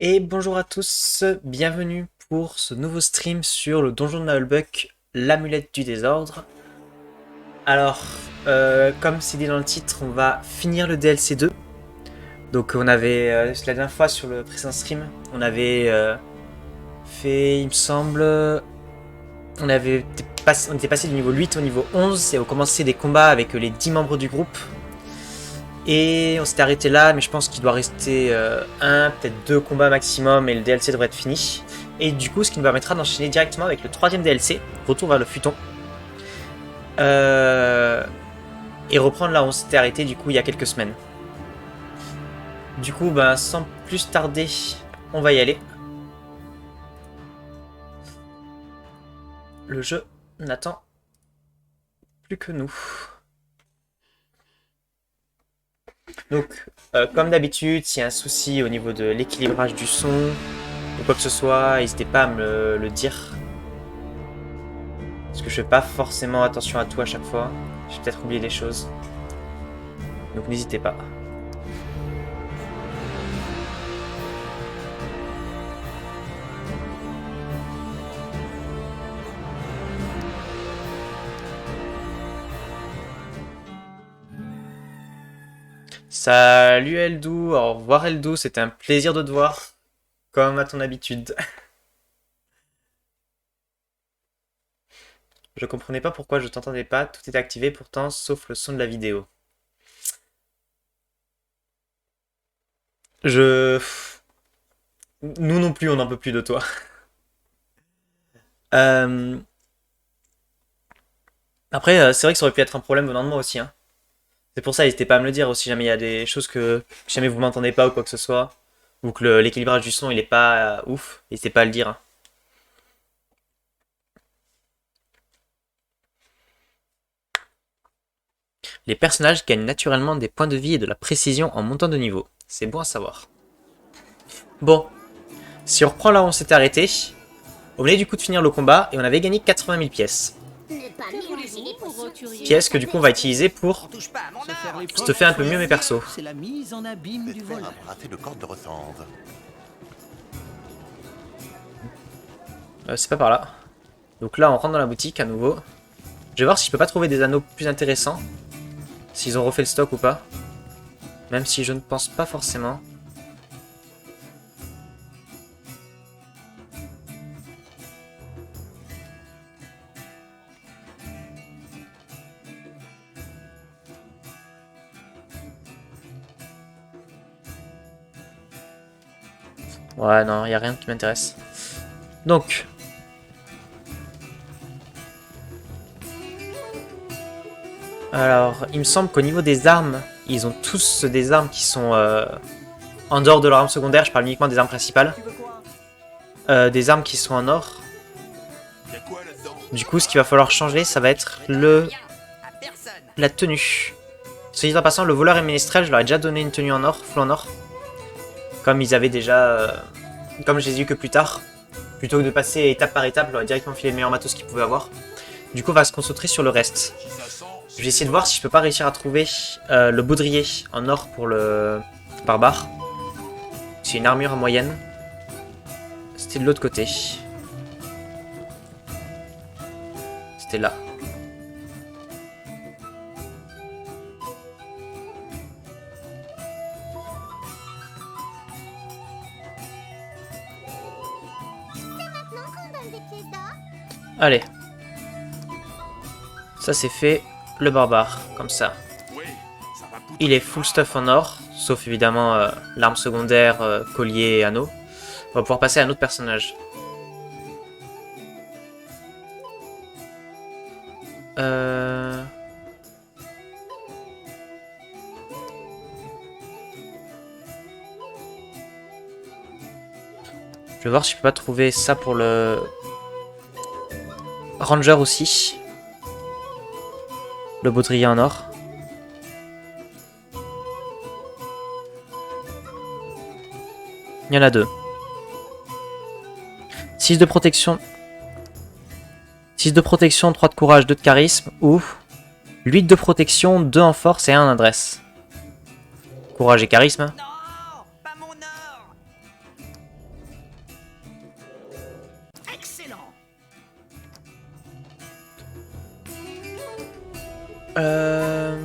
Et bonjour à tous, bienvenue pour ce nouveau stream sur le donjon de Nullbuck, l'amulette du désordre. Alors, comme c'est dit dans le titre, on va finir le DLC 2. Donc on avait, la dernière fois sur le précédent stream, on avait fait, il me semble, on était passé du niveau 8 au niveau 11 et on commençait des combats avec les 10 membres du groupe. Et on s'était arrêté là, mais je pense qu'il doit rester un, peut-être deux combats maximum et le DLC devrait être fini. Et du coup, ce qui nous permettra d'enchaîner directement avec le troisième DLC, Retour vers le Futon. Et reprendre là où on s'était arrêté du coup il y a quelques semaines. Du coup, ben, sans plus tarder, on va y aller. Le jeu n'attend plus que nous. Donc, comme d'habitude, s'il y a un souci au niveau de l'équilibrage du son ou quoi que ce soit, n'hésitez pas à me le dire. Parce que je fais pas forcément attention à tout à chaque fois. J'ai peut-être oublié des choses. Donc n'hésitez pas. Salut Eldou, au revoir Eldou, c'était un plaisir de te voir, comme à ton habitude. Je comprenais pas pourquoi je t'entendais pas, tout était activé pourtant, sauf le son de la vidéo. Je... Nous non plus, on n'en peut plus de toi. Euh, Après, c'est vrai que ça aurait pu être un problème venant de moi aussi, hein. C'est pour ça, n'hésitez pas à me le dire aussi, jamais il y a des choses que... Si jamais vous m'entendez pas ou quoi que ce soit, ou que l'équilibrage du son il est pas ouf, n'hésitez pas à le dire, hein. Les personnages gagnent naturellement des points de vie et de la précision en montant de niveau. C'est bon à savoir. Bon, si on reprend là où on s'était arrêté, on venait du coup de finir le combat et on avait gagné 80 000 pièces. Pièces que du coup on va utiliser pour stuffer un peu mieux mes persos. C'est la mise en abîme du voleur. C'est pas par là. Donc là on rentre dans la boutique à nouveau. Je vais voir si je peux pas trouver des anneaux plus intéressants. S'ils ont refait le stock ou pas. Même si je ne pense pas forcément. Ouais, non, y a rien qui m'intéresse. Donc. Alors, il me semble qu'au niveau des armes, ils ont tous des armes qui sont en dehors de leur arme secondaire. Je parle uniquement des armes principales. Des armes qui sont en or. Du coup, ce qu'il va falloir changer, ça va être la tenue. Soit dit en passant, le voleur et ménestrel, je leur ai déjà donné une tenue en or, full en or. Comme ils avaient déjà... comme je les ai eu que plus tard. Plutôt que de passer étape par étape, je leur ai directement filé le meilleur matos qu'ils pouvaient avoir. Du coup, on va se concentrer sur le reste. Je vais essayer de voir si je peux pas réussir à trouver le baudrier en or pour le barbare. C'est une armure en moyenne. C'était de l'autre côté. C'était là. Allez. Ça c'est fait. Le barbare, comme ça. Il est full stuff en or, sauf évidemment l'arme secondaire, collier et anneau. On va pouvoir passer à un autre personnage. Je vais voir si je peux pas trouver ça pour le Ranger aussi. Le baudrier en or. Il y en a deux. 6 de protection. 6 de protection, 3 de courage, 2 de charisme. Ou 8 de protection, 2 en force et 1 en adresse. Courage et charisme. Je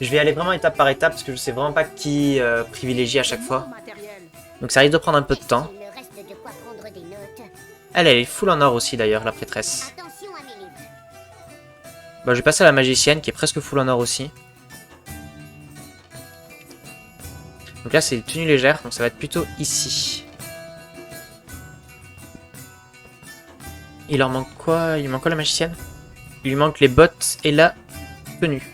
vais aller vraiment étape par étape parce que je sais vraiment pas qui privilégier à chaque fois. Donc ça risque de prendre un peu de temps. Elle est full en or aussi d'ailleurs, la prêtresse. Bah, je vais passer à la magicienne qui est presque full en or aussi. Donc là c'est une tenue légère, donc ça va être plutôt ici. Il leur manque quoi? Il manque quoi la magicienne? Il lui manque les bottes et la tenue.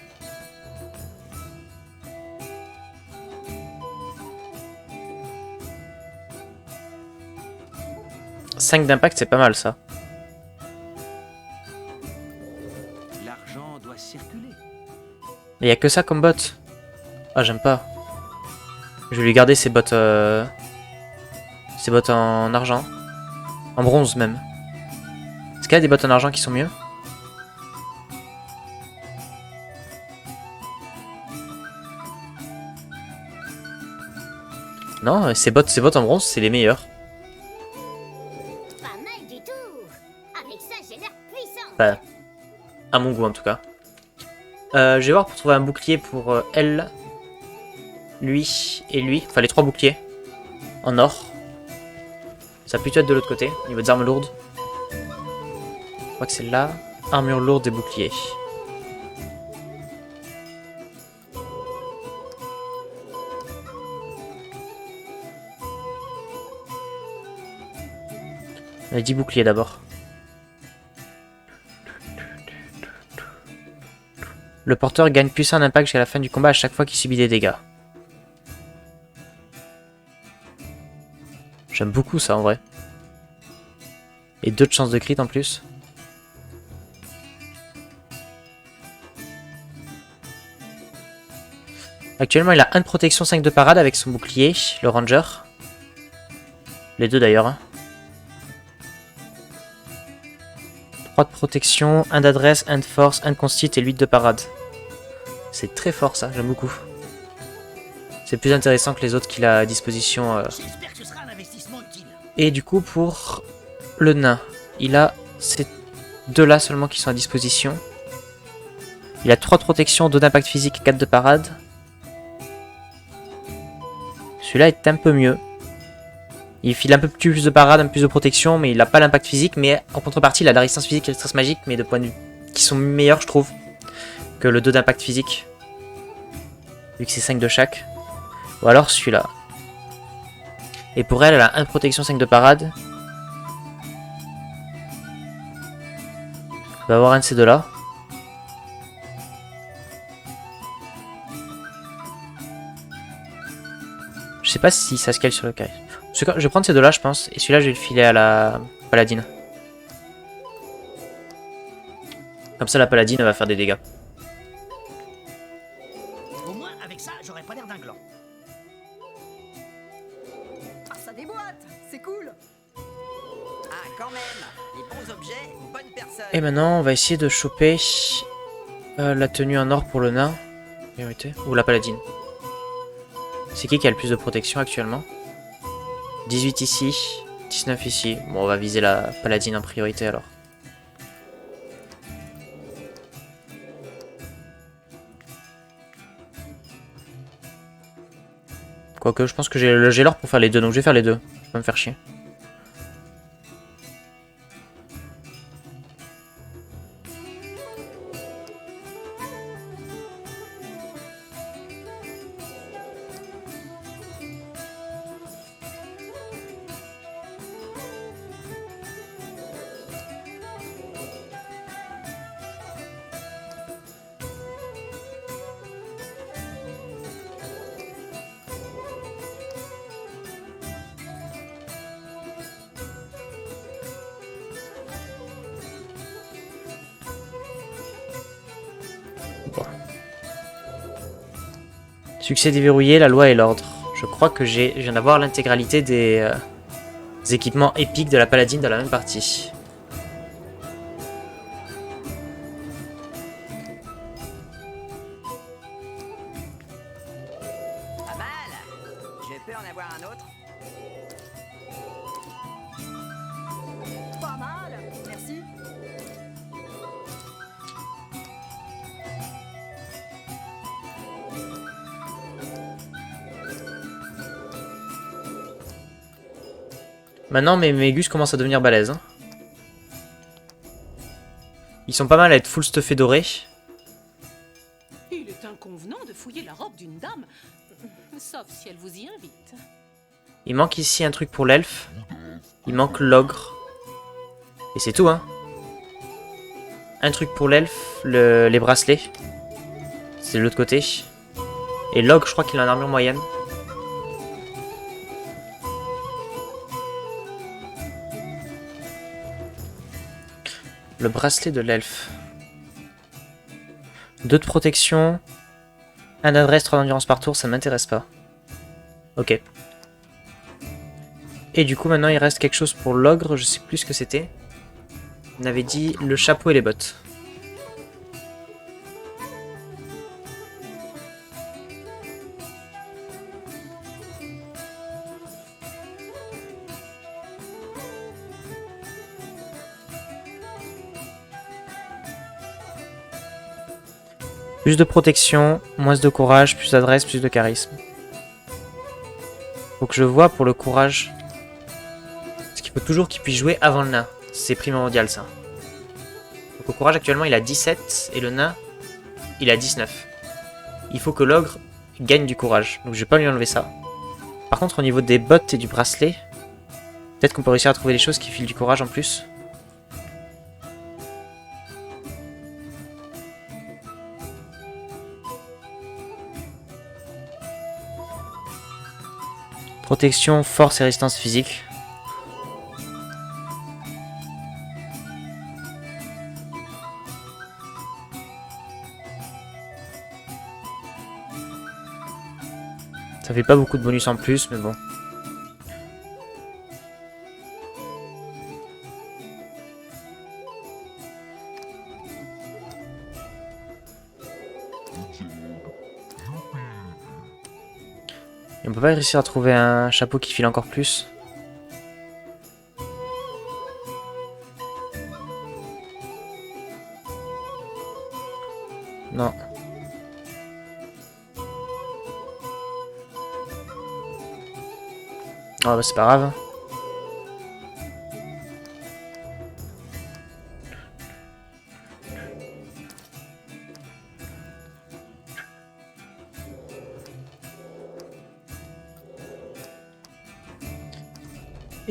« 5 d'impact, c'est pas mal ça. L'argent doit circuler. Mais il y a que ça comme bottes. Ah, j'aime pas. Je vais lui garder ses bottes en argent. En bronze même. Est-ce qu'il y a des bottes en argent qui sont mieux? Non, ces bottes en bronze, c'est les meilleures. Enfin, à mon goût en tout cas. Je vais voir pour trouver un bouclier pour elle, lui et lui. Enfin les 3 boucliers. En or. Ça peut plutôt être de l'autre côté, au niveau des armes lourdes. Je crois que c'est là. Armure lourde et bouclier. On a 10 boucliers d'abord. Le porteur gagne plus un impact jusqu'à la fin du combat à chaque fois qu'il subit des dégâts. J'aime beaucoup ça en vrai. Et 2 de chance de crit en plus. Actuellement il a 1 de protection, 5 de parade avec son bouclier, le ranger. Les deux d'ailleurs. Hein. 3 de protection, 1 d'adresse, 1 de force, 1 de constit et 8 de parade. C'est très fort ça, j'aime beaucoup. C'est plus intéressant que les autres qu'il a à disposition. Et du coup pour le nain, il a ces 2 là seulement qui sont à disposition. Il a 3 de protection, 2 d'impact physique, 4 de parade. Celui-là est un peu mieux. Il file un peu plus de parade, un peu plus de protection, mais il n'a pas l'impact physique. Mais en contrepartie, il a la résistance physique et le stress magique, mais de point de vue qui sont meilleurs, je trouve, que le 2 d'impact physique. Vu que c'est 5 de chaque. Ou alors celui-là. Et pour elle, elle a 1 de protection, 5 de parade. On va avoir un de ces deux-là. Je sais pas si ça se cale sur le carré. Je vais prendre ces deux-là, je pense. Et celui-là, je vais le filer à la paladine. Comme ça, la paladine, elle va faire des dégâts. Au moins, avec ça, j'aurais pas l'air d'un gland. Ah, ça déboîte. C'est cool. Ah, quand même. Les bons objets, bonne personne. Et maintenant, on va essayer de choper la tenue en or pour le nain. Priorité. Ou la paladine. C'est qui a le plus de protection actuellement? 18 ici, 19 ici. Bon, on va viser la paladine en priorité alors. Quoique, je pense que j'ai l'or pour faire les deux, donc je vais faire les deux. Je vais pas me faire chier. Succès déverrouillé, la loi et l'ordre. Je crois que je viens d'avoir l'intégralité des équipements épiques de la paladine dans la même partie. Pas mal. Je peux en avoir un autre. Pas mal. Merci. Maintenant, mes gus commencent à devenir balèzes. Hein. Ils sont pas mal à être full stuffés dorés. Il est inconvenant de fouiller la robe d'une dame, sauf si elle vous y invite. Il manque ici un truc pour l'elfe. Il manque l'ogre. Et c'est tout, hein. Un truc pour l'elfe, les bracelets. C'est de l'autre côté. Et l'ogre, je crois qu'il a une armure moyenne. Le bracelet de l'elfe. 2 de protection. 1 d'adresse, 3 d'endurance par tour, ça ne m'intéresse pas. Ok. Et du coup, maintenant, il reste quelque chose pour l'ogre, je sais plus ce que c'était. On avait dit le chapeau et les bottes. Plus de protection, moins de courage, plus d'adresse, plus de charisme. Faut que je vois pour le courage. Parce qu'il faut toujours qu'il puisse jouer avant le nain. C'est primordial ça. Donc au courage actuellement il a 17 et le nain il a 19. Il faut que l'ogre gagne du courage. Donc je vais pas lui enlever ça. Par contre au niveau des bottes et du bracelet, peut-être qu'on peut réussir à trouver des choses qui filent du courage en plus. Protection, force et résistance physique. Ça fait pas beaucoup de bonus en plus, mais bon. Et on peut pas réussir à trouver un chapeau qui file encore plus. Non. Oh bah c'est pas grave.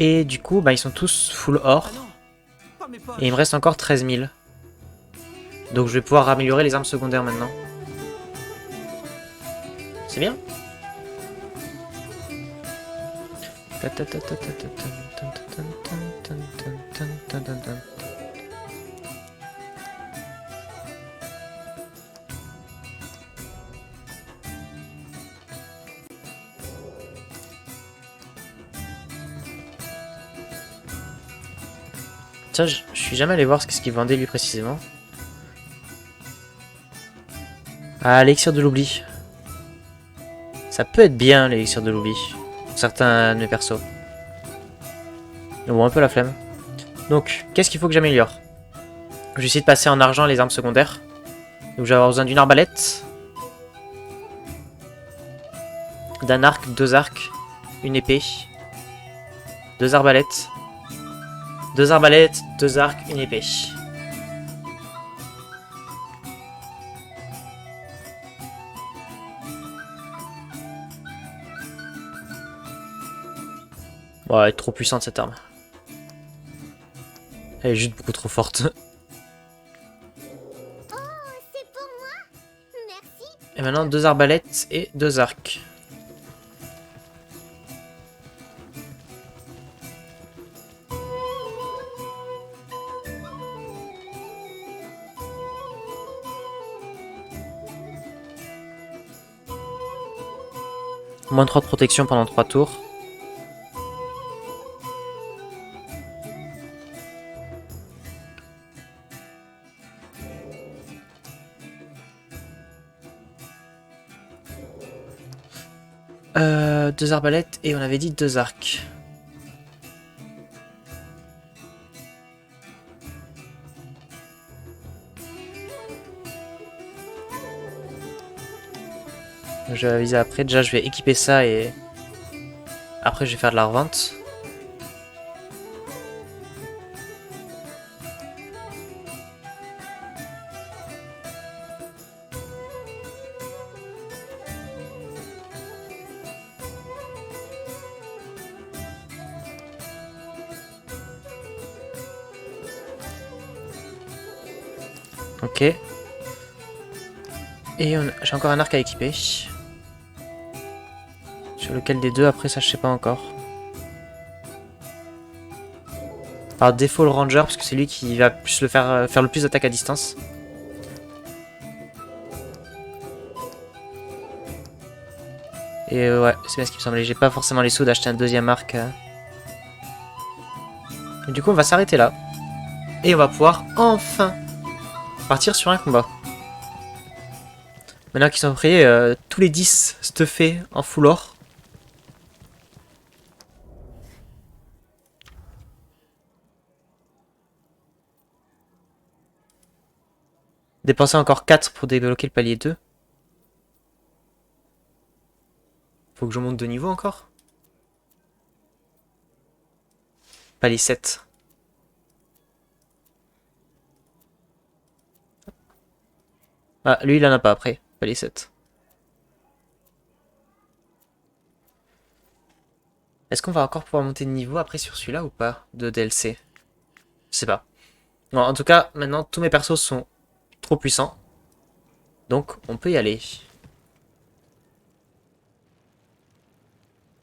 Et du coup, bah ils sont tous full or. Et il me reste encore 13 000. Donc je vais pouvoir améliorer les armes secondaires maintenant. C'est bien. Tiens, je suis jamais allé voir ce qu'il vendait lui précisément. Ah, l'élixir de l'oubli. Ça peut être bien l'élixir de l'oubli. Pour certains de mes persos. Mais bon, un peu la flemme. Donc, qu'est-ce qu'il faut que j'améliore? Je vais essayer de passer en argent les armes secondaires. Donc je vais avoir besoin d'une arbalète. D'un arc, 2 arcs, une épée. 2 arbalètes. 2 arbalètes, 2 arcs, une épée. Bon, elle est trop puissante cette arme. Elle est juste beaucoup trop forte. Et maintenant 2 arbalètes et 2 arcs. Moins 3 de protection pendant 3 tours. Deux arbalètes et on avait dit 2 arcs. Je vais aviser après. Déjà, je vais équiper ça et après, je vais faire de la revente. Ok. Et j'ai encore un arc à équiper. Sur lequel des deux, après ça je sais pas encore. Par défaut le ranger, parce que c'est lui qui va plus le faire le plus d'attaques à distance. Et ouais, c'est bien ce qui me semblait. J'ai pas forcément les sous d'acheter un deuxième arc. Et du coup on va s'arrêter là. Et on va pouvoir enfin partir sur un combat. Maintenant qu'ils sont prêts, tous les 10 stuffés en full or. Dépenser encore 4 pour débloquer le palier 2. Faut que je monte de niveau encore. Palier 7. Ah, lui il en a pas après. Palier 7. Est-ce qu'on va encore pouvoir monter de niveau après sur celui-là ou pas? De DLC? Je sais pas. Bon, en tout cas, maintenant tous mes persos sont trop puissants. Donc on peut y aller.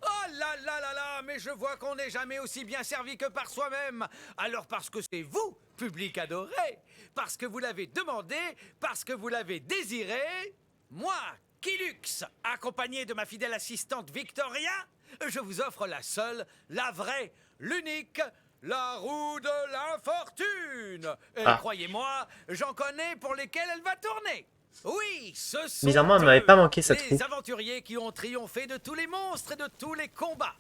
Oh là là là là, mais je vois qu'on n'est jamais aussi bien servi que par soi-même. Alors parce que c'est vous, public adoré, parce que vous l'avez demandé, parce que vous l'avez désiré, moi, Kilux, accompagné de ma fidèle assistante Victoria, je vous offre la seule, la vraie, l'unique, la roue de l'infortune. Et croyez-moi, j'en connais pour lesquels elle va tourner. Oui, ce sont Bizarrement, elle m'avait pas manqué cette roue. les aventuriers qui ont triomphé de tous les monstres et de tous les combats.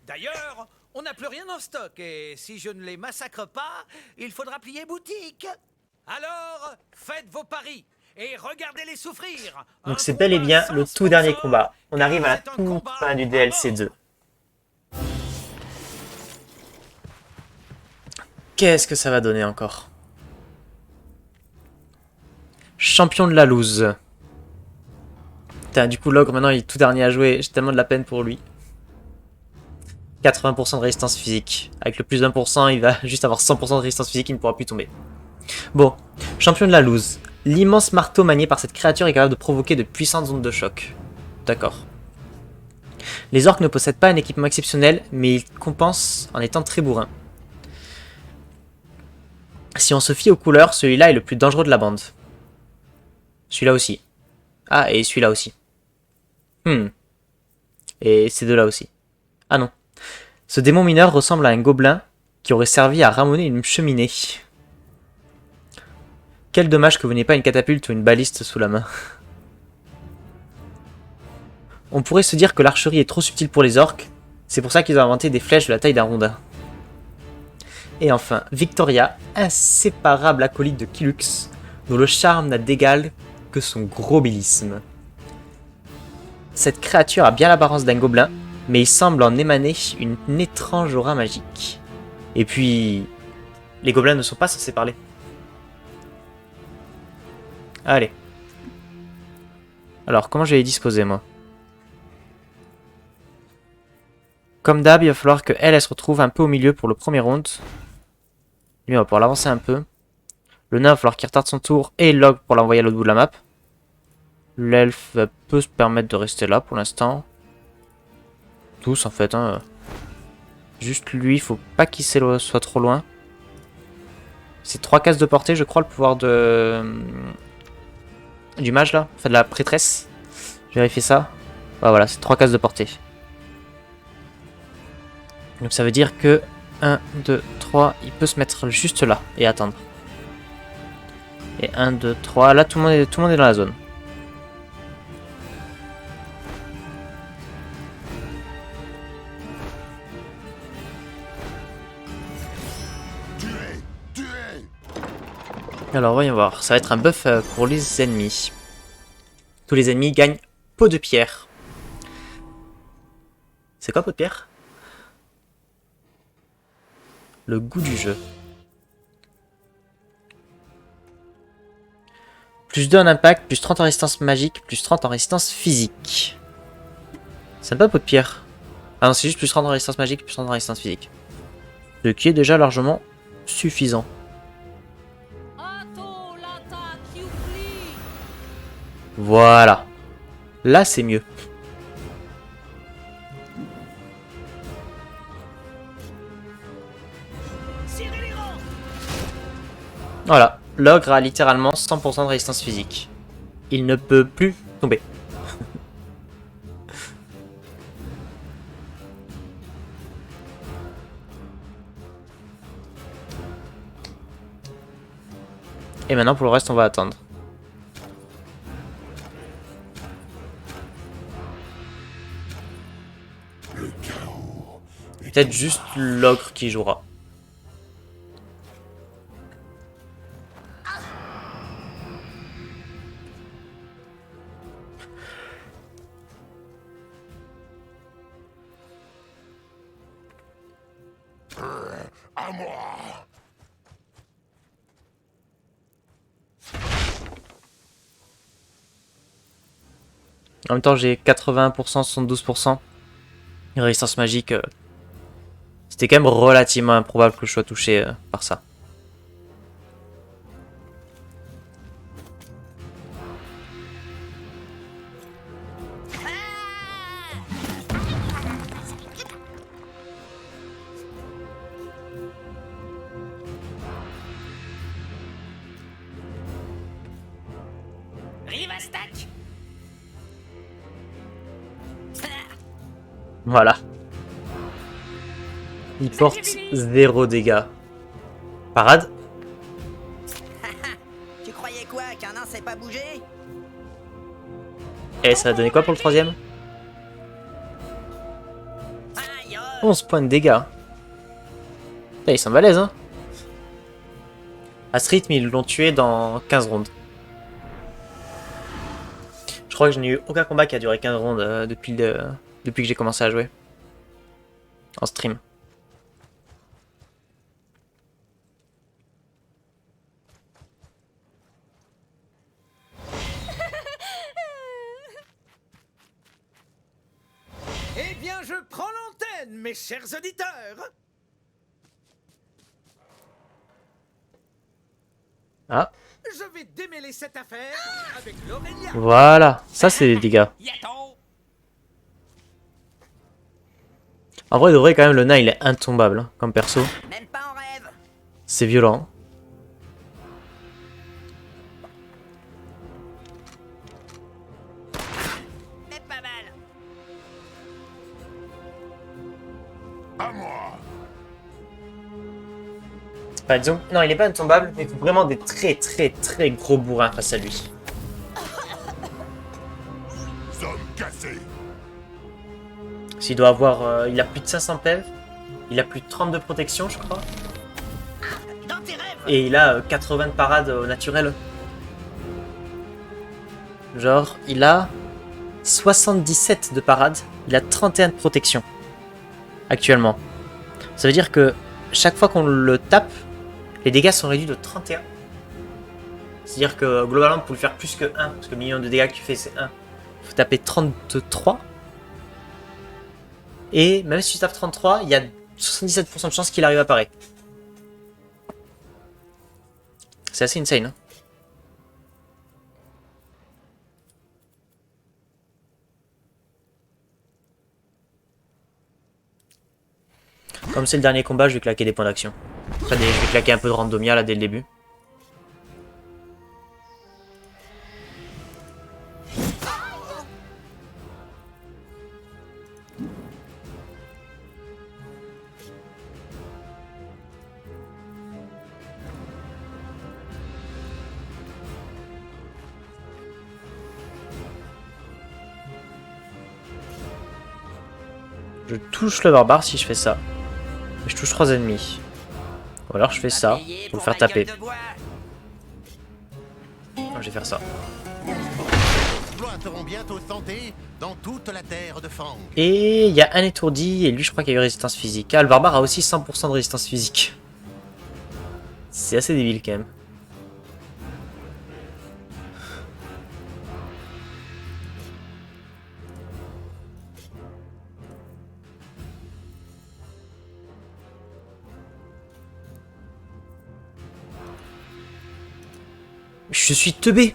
D'ailleurs, on n'a plus rien en stock et si je ne les massacre pas, il faudra plier boutique. Alors, faites vos paris et regardez-les souffrir. Donc c'est bel et bien le tout dernier combat. On arrive à la toute fin du DLC 2. Qu'est-ce que ça va donner encore? Champion de la loose. Putain, du coup, l'ogre, maintenant, il est tout dernier à jouer. J'ai tellement de la peine pour lui. 80% de résistance physique. Avec le plus d'1%, il va juste avoir 100% de résistance physique, il ne pourra plus tomber. Bon, champion de la loose. L'immense marteau manié par cette créature est capable de provoquer de puissantes ondes de choc. D'accord. Les orques ne possèdent pas un équipement exceptionnel, mais ils compensent en étant très bourrins. Si on se fie aux couleurs, celui-là est le plus dangereux de la bande. Celui-là aussi. Ah, et celui-là aussi. Et ces deux-là aussi. Ah non. Ce démon mineur ressemble à un gobelin qui aurait servi à ramoner une cheminée. Quel dommage que vous n'ayez pas une catapulte ou une baliste sous la main. On pourrait se dire que l'archerie est trop subtile pour les orques. C'est pour ça qu'ils ont inventé des flèches de la taille d'un rondin. Et enfin, Victoria, inséparable acolyte de Kilux, dont le charme n'a d'égal que son gros bilisme. Cette créature a bien l'apparence d'un gobelin, mais il semble en émaner une étrange aura magique. Et puis, les gobelins ne sont pas censés parler. Allez. Alors, comment je vais les disposer, moi? Comme d'hab, il va falloir que elle se retrouve un peu au milieu pour le premier round. Lui, on va pouvoir l'avancer un peu. Le nain, il va falloir qu'il retarde son tour. Et l'ogre pour l'envoyer à l'autre bout de la map. L'elfe peut se permettre de rester là pour l'instant. Tous, en fait. Hein. Juste lui, il faut pas qu'il soit trop loin. C'est 3 cases de portée, je crois, le pouvoir du mage, là. Enfin, de la prêtresse. Je vérifie ça. Ah, voilà, c'est 3 cases de portée. Donc ça veut dire que 1, 2, 3, il peut se mettre juste là et attendre. Et 1, 2, 3, là tout le monde est dans la zone. Alors voyons voir, ça va être un buff pour les ennemis. Tous les ennemis gagnent peau de pierre. C'est quoi peau de pierre? Le goût du jeu. Plus 2 en impact, plus 30 en résistance magique, plus 30 en résistance physique. C'est pas peau de pierre. Ah non, c'est juste plus 30 en résistance magique, plus 30 en résistance physique. Ce qui est déjà largement suffisant. Voilà. Là, c'est mieux. Voilà. L'ogre a littéralement 100% de résistance physique. Il ne peut plus tomber. Et maintenant, pour le reste, on va attendre. Peut-être juste l'ogre qui jouera. À moi. En même temps, j'ai 81%, 72%. Une résistance magique. C'était quand même relativement improbable que je sois touché par ça. Rivastac. Voilà. Il porte 0 dégâts. Parade. Tu croyais quoi, qu'un nain sait pas bouger? Et ça va donner quoi pour le troisième? Aïe, 11 points de dégâts. Là, ils sont balèzes, hein. À ce rythme, ils l'ont tué dans 15 rondes. Je crois que je n'ai eu aucun combat qui a duré 15 rondes depuis que j'ai commencé à jouer. En stream. Eh bien, je prends l'antenne, mes chers auditeurs. Ah, Je vais démêler cette affaire avec l'Aurélia. voilà. Ça, c'est des dégâts. Yato. En vrai, de vrai, quand même, le nain, il est intombable, hein, comme perso. Même pas en rêve. C'est violent. Mais pas mal. À moi. Enfin, disons, non, il est pas intombable, mais il faut vraiment des très très très gros bourrins face à lui. Zone cassée. S'il doit avoir... il a plus de 500 PV, il a plus de 30 de protection, je crois. Dans tes rêves. Et il a 80 de parade au naturel. Genre, il a 77 de parade, il a 31 de protection. Actuellement. Ça veut dire que chaque fois qu'on le tape, les dégâts sont réduits de 31. C'est-à-dire que globalement, vous pouvez faire plus que 1, parce que le million de dégâts que tu fais, c'est 1. Il faut taper 33. Et même si tu tapes 33, il y a 77% de chances qu'il arrive à parer. C'est assez insane. Hein. Comme c'est le dernier combat, je vais claquer des points d'action. Enfin, je vais claquer un peu de randomia là dès le début. Je touche le barbare si je fais ça. Je touche 3 ennemis. Ou alors je fais ça pour le faire taper. Je vais faire ça. Exploiteront bientôt santé dans toute la terre de Fang. Et il y a un étourdi, et lui je crois qu'il y a eu résistance physique. Ah, le barbare a aussi 100% de résistance physique. C'est assez débile quand même. Je suis teubé.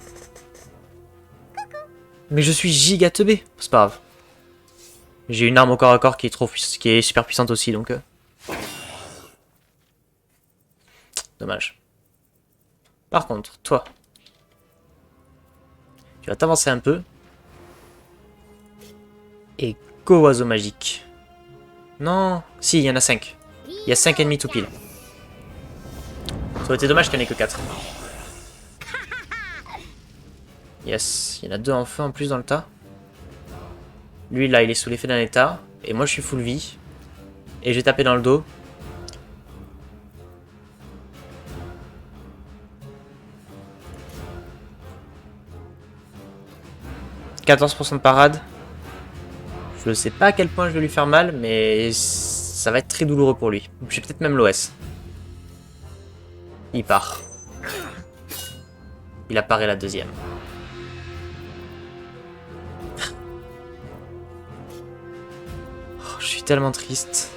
Mais je suis giga teubé. C'est pas grave. J'ai une arme au corps à corps qui est super puissante aussi, donc... Dommage. Par contre, toi... Tu vas t'avancer un peu. Et go oiseau magique. Non. Si, il y en a 5. Il y a 5 ennemis tout pile. Ça aurait été dommage qu'il n'y en ait que 4. Yes. Il y en a 2 en feu en plus dans le tas. Lui là, il est sous l'effet d'un état. Et moi je suis full vie. Et j'ai tapé dans le dos. « 14% de parade. Je sais pas à quel point je vais lui faire mal, mais ça va être très douloureux pour lui. J'ai peut-être même l'OS. Il part. Il apparaît la deuxième. Oh, je suis tellement triste.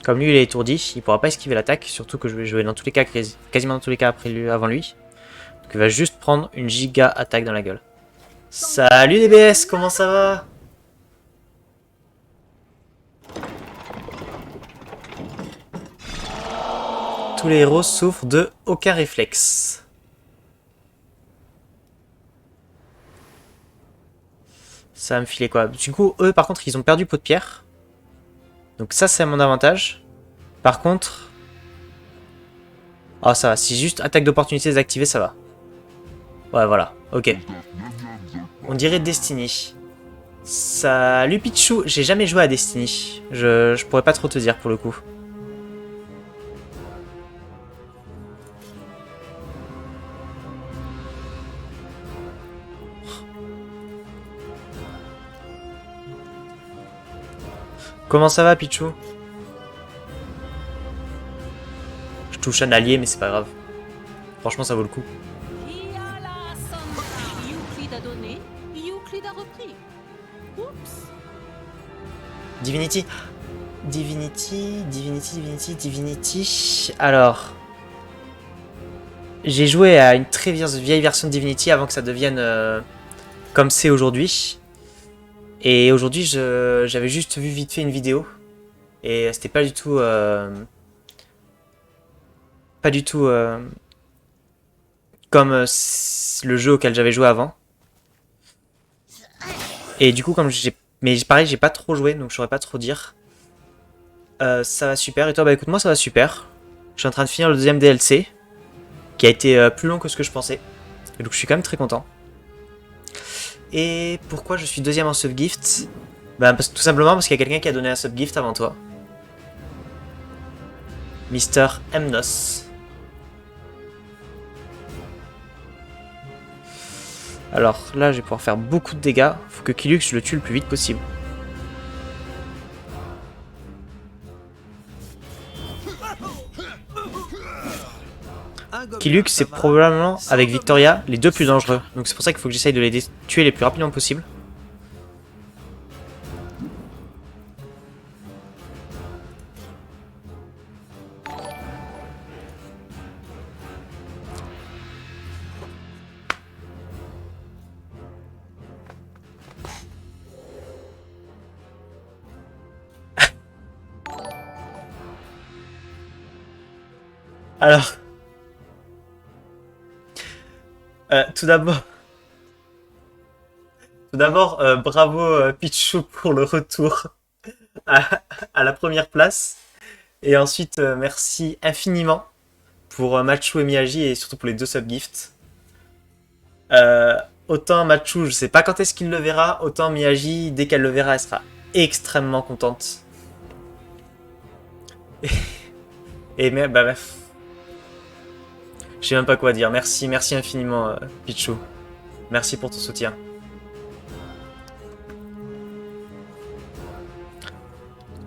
Comme lui il est étourdi, il pourra pas esquiver l'attaque, surtout que je vais jouer dans tous les cas, quasiment dans tous les cas après lui, avant lui. Donc il va juste prendre une giga attaque dans la gueule. Salut DBS, comment ça va? Tous les héros souffrent de aucun réflexe. Ça va me filer quoi? Du coup, eux par contre, ils ont perdu pot de pierre. Donc ça, c'est à mon avantage. Par contre... Ah, ça va. Si juste attaque d'opportunité désactivée, ça va. Ouais, voilà. Ok. On dirait Destiny. Salut Pichou. J'ai jamais joué à Destiny. Je pourrais pas trop te dire pour le coup. Comment ça va, Pichou? Je touche un allié, mais c'est pas grave. Franchement, ça vaut le coup. Yala Santa. Euclide a donné, Euclide a repris. Oups. Divinity. Divinity. Alors. J'ai joué à une très vieille version de Divinity avant que ça devienne comme c'est aujourd'hui. Et aujourd'hui, j'avais juste vu vite fait une vidéo. Et c'était pas du tout... comme le jeu auquel j'avais joué avant. Et du coup, comme j'ai... Mais pareil, j'ai pas trop joué, donc je saurais pas trop dire. Ça va super. Et toi, bah écoute, moi ça va super. Je suis en train de finir le deuxième DLC. Qui a été plus long que ce que je pensais. Et donc je suis quand même très content. Et pourquoi je suis deuxième en subgift? Bah tout simplement parce qu'il y a quelqu'un qui a donné un subgift avant toi. Mister Mnos. Alors là je vais pouvoir faire beaucoup de dégâts. Faut que Kylux je le tue le plus vite possible. Kylux c'est probablement avec Victoria les deux plus dangereux. Donc c'est pour ça qu'il faut que j'essaye de les tuer les plus rapidement possible. Alors... tout d'abord, bravo Pichou pour le retour à la première place. Et ensuite, merci infiniment pour Machu et Miyagi et surtout pour les deux subgifts. Autant Machu, je sais pas quand est-ce qu'il le verra, autant Miyagi, dès qu'elle le verra, elle sera extrêmement contente. Mais bah bref. Je sais même pas quoi dire. Merci infiniment, Pichou. Merci pour ton soutien.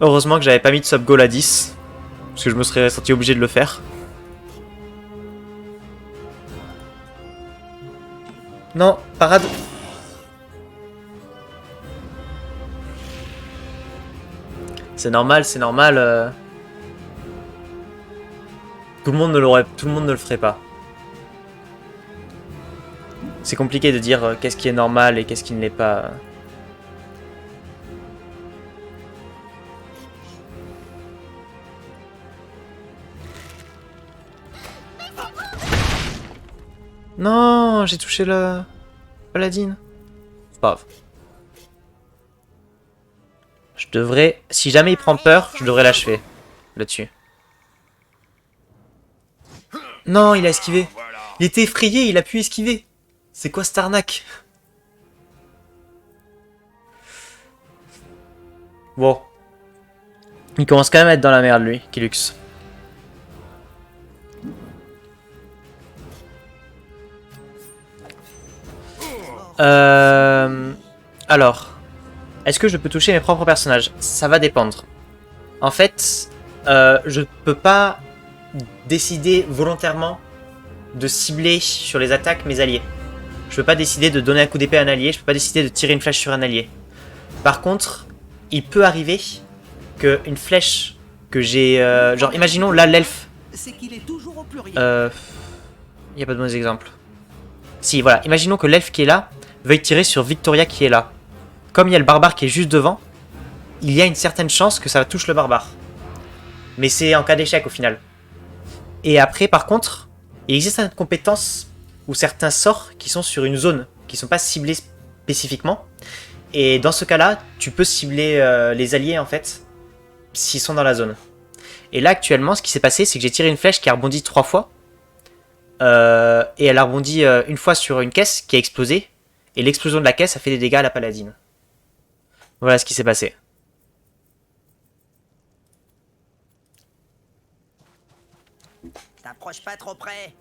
Heureusement que j'avais pas mis de sub goal à 10. Parce que je me serais senti obligé de le faire. Non, parade. C'est normal, c'est normal. Tout le monde ne le ferait pas. C'est compliqué de dire qu'est-ce qui est normal et qu'est-ce qui ne l'est pas. Non, j'ai touché le paladine. C'est pas grave. Je devrais, si jamais il prend peur, je devrais l'achever là-dessus. Non, il a esquivé. Il était effrayé, il a pu esquiver. C'est quoi cette arnaque? Bon. Il commence quand même à être dans la merde, lui, Killux. Alors. Est-ce que je peux toucher mes propres personnages? Ça va dépendre. En fait, je peux pas décider volontairement de cibler sur les attaques mes alliés. Je peux pas décider de donner un coup d'épée à un allié, je peux pas décider de tirer une flèche sur un allié. Par contre, il peut arriver qu'une flèche que j'ai... genre, imaginons là l'elfe. C'est qu'il est toujours au pluriel. Il n'y a pas de bons exemples. Si, voilà, imaginons que l'elfe qui est là veuille tirer sur Victoria qui est là. Comme il y a le barbare qui est juste devant, il y a une certaine chance que ça touche le barbare. Mais c'est en cas d'échec au final. Et après, par contre, il existe certaines compétences ou certains sorts qui sont sur une zone, qui ne sont pas ciblés spécifiquement. Et dans ce cas-là, tu peux cibler les alliés en fait, s'ils sont dans la zone. Et là actuellement, ce qui s'est passé, c'est que j'ai tiré une flèche qui a rebondi 3 fois. Et elle a rebondi une fois sur une caisse qui a explosé. Et l'explosion de la caisse a fait des dégâts à la paladine. Voilà ce qui s'est passé. T'approches pas trop près.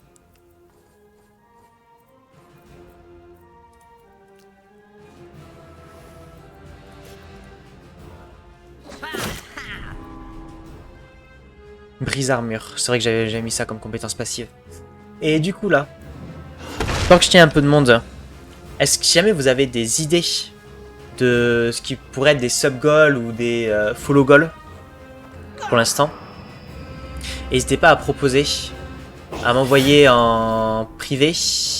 Brise armure. C'est vrai que j'avais mis ça comme compétence passive. Et du coup là, tant que je tiens un peu de monde, est-ce que si jamais vous avez des idées de ce qui pourrait être des sub-goals ou des follow goals pour l'instant, n'hésitez pas à proposer, à m'envoyer en privé,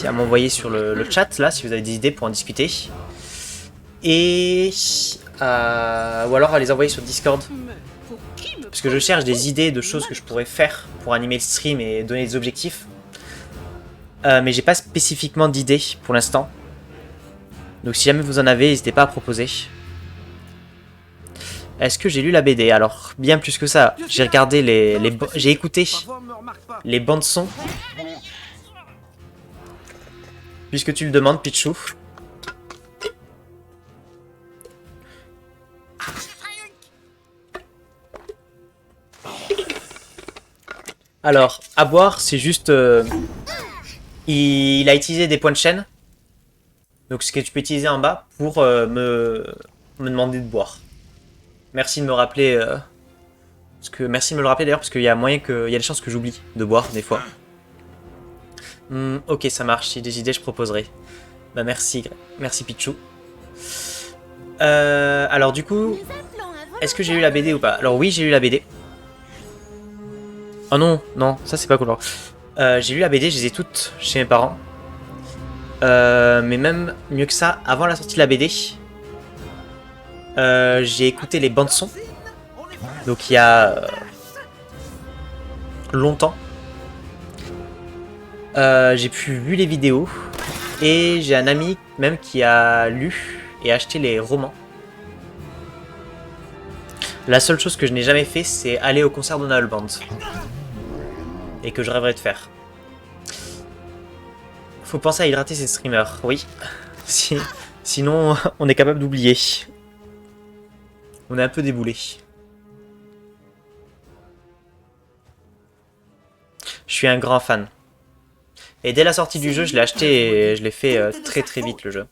à m'envoyer sur le chat là si vous avez des idées pour en discuter. Et ou alors à les envoyer sur Discord. Parce que je cherche des idées de choses que je pourrais faire pour animer le stream et donner des objectifs. Mais j'ai pas spécifiquement d'idées pour l'instant. Donc si jamais vous en avez, n'hésitez pas à proposer. Est-ce que j'ai lu la BD? Alors, bien plus que ça. J'ai regardé j'ai écouté les bandes son. Puisque tu le demandes, Pichou. Alors, à boire, c'est juste... il a utilisé des points de chaîne. Donc ce que tu peux utiliser en bas pour me demander de boire. Merci de me rappeler... merci de me le rappeler d'ailleurs, parce qu'il y a moyen que... Il y a des chances que j'oublie de boire, des fois. Ok, ça marche. Si des idées, je proposerai. Bah merci. Merci Pichou. Alors du coup... Est-ce que j'ai lu la BD ou pas? Alors oui, j'ai lu la BD. Oh non, non, ça c'est pas cool. J'ai lu la BD, je les ai toutes chez mes parents. Mais même mieux que ça, avant la sortie de la BD, j'ai écouté les bandes son. Donc il y a longtemps. J'ai vu les vidéos. Et j'ai un ami même qui a lu et acheté les romans. La seule chose que je n'ai jamais fait, c'est aller au concert de Noël Band. Et que je rêverais de faire. Faut penser à hydrater ses streamers, oui. Sinon, on est capable d'oublier. On est un peu déboulé. Je suis un grand fan. Et dès la sortie du jeu, je l'ai acheté et je l'ai fait très très vite le jeu.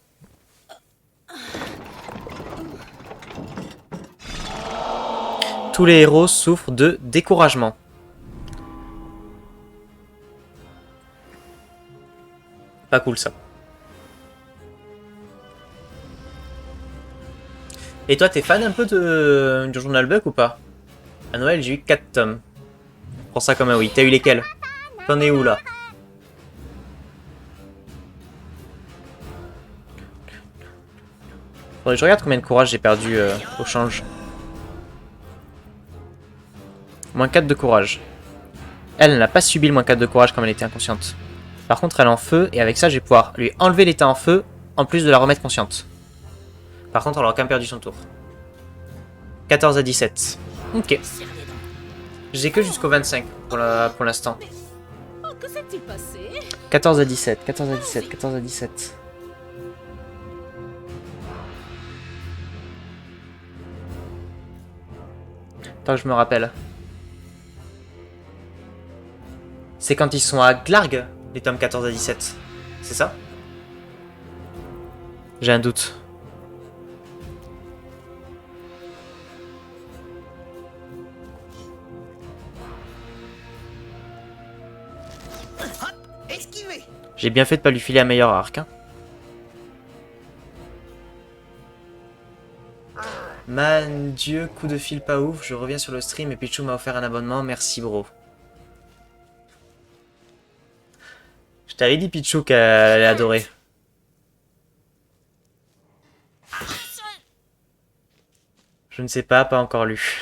Tous les héros souffrent de découragement. Pas cool ça. Et toi, t'es fan un peu du journal Buck ou pas? À Noël, j'ai eu 4 tomes. Prends ça comme un oui. T'as eu lesquels? T'en es où là? Faudrait que je regarde combien de courage j'ai perdu au change. Moins 4 de courage. Elle n'a pas subi le moins 4 de courage comme elle était inconsciente. Par contre, elle est en feu, et avec ça, je vais pouvoir lui enlever l'état en feu, en plus de la remettre consciente. Par contre, elle aura quand même perdu son tour. 14 à 17. Ok. J'ai que jusqu'au 25 pour l'instant. Oh, que s'est-il passé? 14 à 17, 14 à 17, 14 à 17. Attends que je me rappelle. C'est quand ils sont à Glarg, les tomes 14 à 17. C'est ça? J'ai un doute. Esquivez. J'ai bien fait de pas lui filer un meilleur arc. Hein. Man, Dieu, coup de fil pas ouf. Je reviens sur le stream et Pichou m'a offert un abonnement. Merci, bro. Je t'avais dit, Pichou, qu'elle allait adorer. Je ne sais pas encore lu.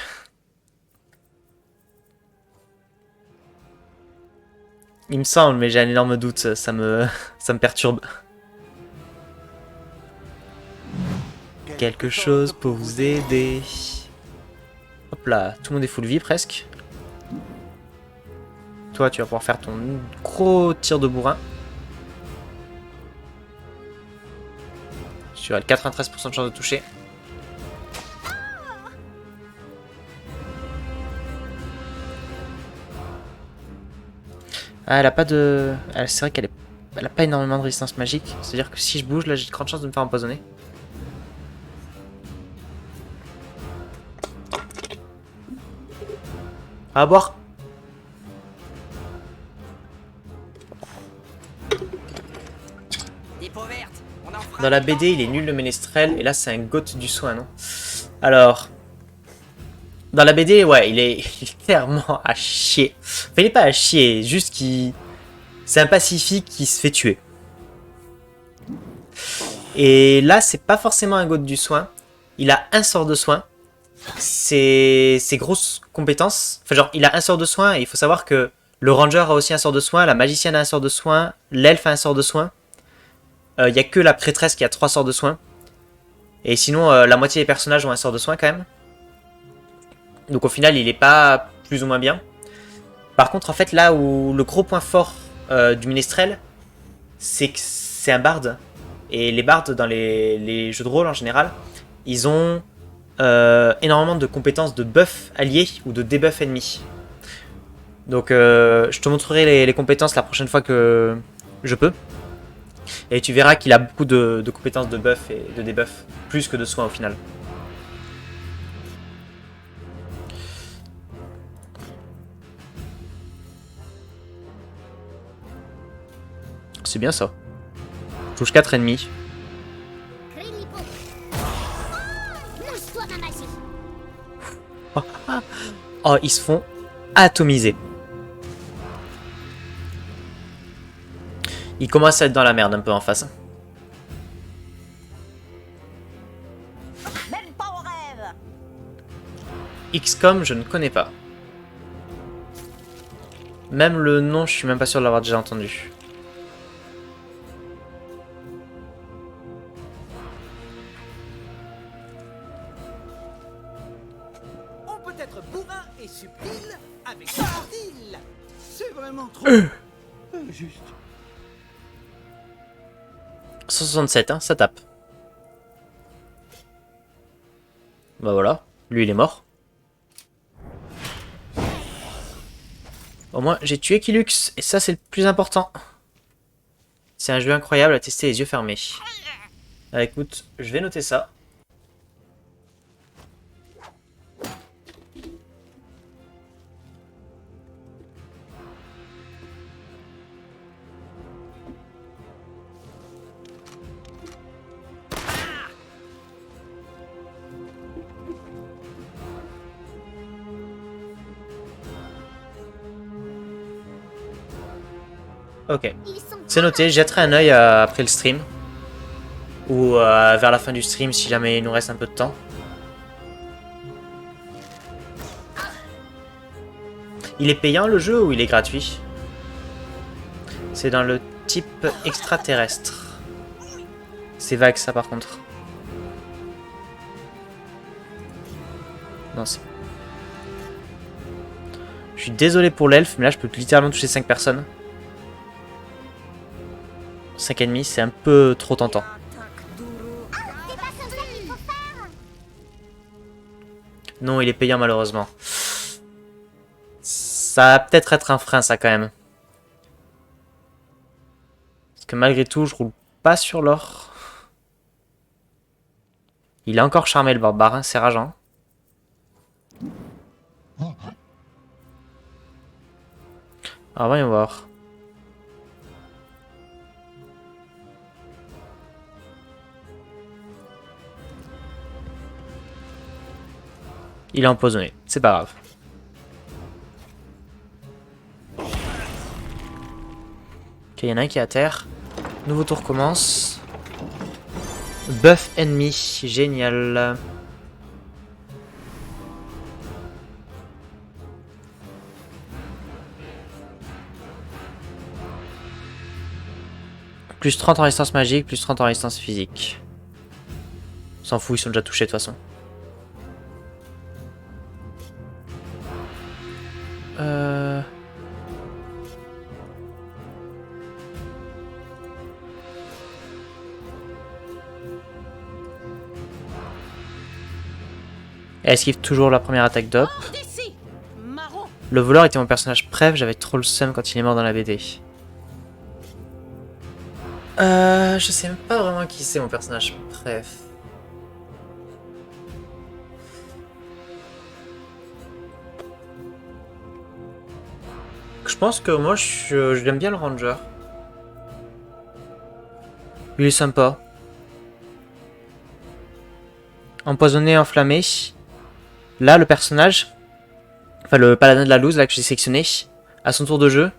Il me semble, mais j'ai un énorme doute. Ça me perturbe. Quelque chose pour vous aider. Hop là, tout le monde est full vie presque. Toi, tu vas pouvoir faire ton gros tir de bourrin. Tu as le 93% de chance de toucher. Ah, elle a pas de... C'est vrai qu'elle a pas énormément de résistance magique. C'est-à-dire que si je bouge, là, j'ai de grandes chances de me faire empoisonner. À boire. Dans la BD, il est nul le ménestrel, et là, c'est un goth du soin, non? Alors... Dans la BD, ouais, il est clairement à chier. Enfin, il est pas à chier, juste qu'il... C'est un pacifique qui se fait tuer. Et là, c'est pas forcément un goth du soin. Il a un sort de soin. Ses grosses compétences... Enfin, genre, il a un sort de soin, et il faut savoir que le ranger a aussi un sort de soin, la magicienne a un sort de soin, l'elfe a un sort de soin. Il n'y a que la prêtresse qui a 3 sorts de soin. Et sinon, la moitié des personnages ont un sort de soin quand même. Donc au final, il est pas plus ou moins bien. Par contre, en fait, là où le gros point fort du Ménestrel, c'est que c'est un barde. Et les bardes, dans les jeux de rôle en général, ils ont énormément de compétences de buff alliés ou de debuff ennemis. Donc je te montrerai les compétences la prochaine fois que je peux. Et tu verras qu'il a beaucoup de compétences de buff et de debuff, plus que de soins au final. C'est bien ça. Je touche 4 ennemis. Oh, ils se font atomiser. Ils commencent à être dans la merde un peu en face. Même pas au rêve. XCOM, je ne connais pas. Même le nom, je suis même pas sûr de l'avoir déjà entendu. On peut être bourrin et subtil avec un style. C'est vraiment trop juste. 167, hein, ça tape. Bah voilà, lui il est mort. Au moins j'ai tué Killux, et ça c'est le plus important. C'est un jeu incroyable à tester les yeux fermés. Ah, écoute, je vais noter ça. Ok. C'est noté, je jetterai un œil après le stream. Ou vers la fin du stream si jamais il nous reste un peu de temps. Il est payant le jeu ou il est gratuit? C'est dans le type extraterrestre. C'est vague ça par contre. Non c'est... Je suis désolé pour l'elfe, mais là je peux littéralement toucher 5 personnes. 5 ennemis, c'est un peu trop tentant. Non, il est payant malheureusement. Ça va peut-être être un frein ça quand même. Parce que malgré tout, je roule pas sur l'or. Il a encore charmé le barbare, hein, c'est rageant. Alors voyons voir. Il est empoisonné, c'est pas grave. Ok, il y en a un qui est à terre. Nouveau tour commence. Buff ennemi, génial. Plus 30 en résistance magique, plus 30 en résistance physique. On s'en fout, ils sont déjà touchés de toute façon. Elle esquive toujours la première attaque d'Op. Le voleur était mon personnage préf, j'avais trop le seum quand il est mort dans la BD. Je sais même pas vraiment qui c'est mon personnage préf. Je pense que moi j'aime bien le ranger. Il est sympa. Empoisonné, enflammé. Là le personnage, enfin le paladin de la loose là que j'ai sélectionné, à son tour de jeu,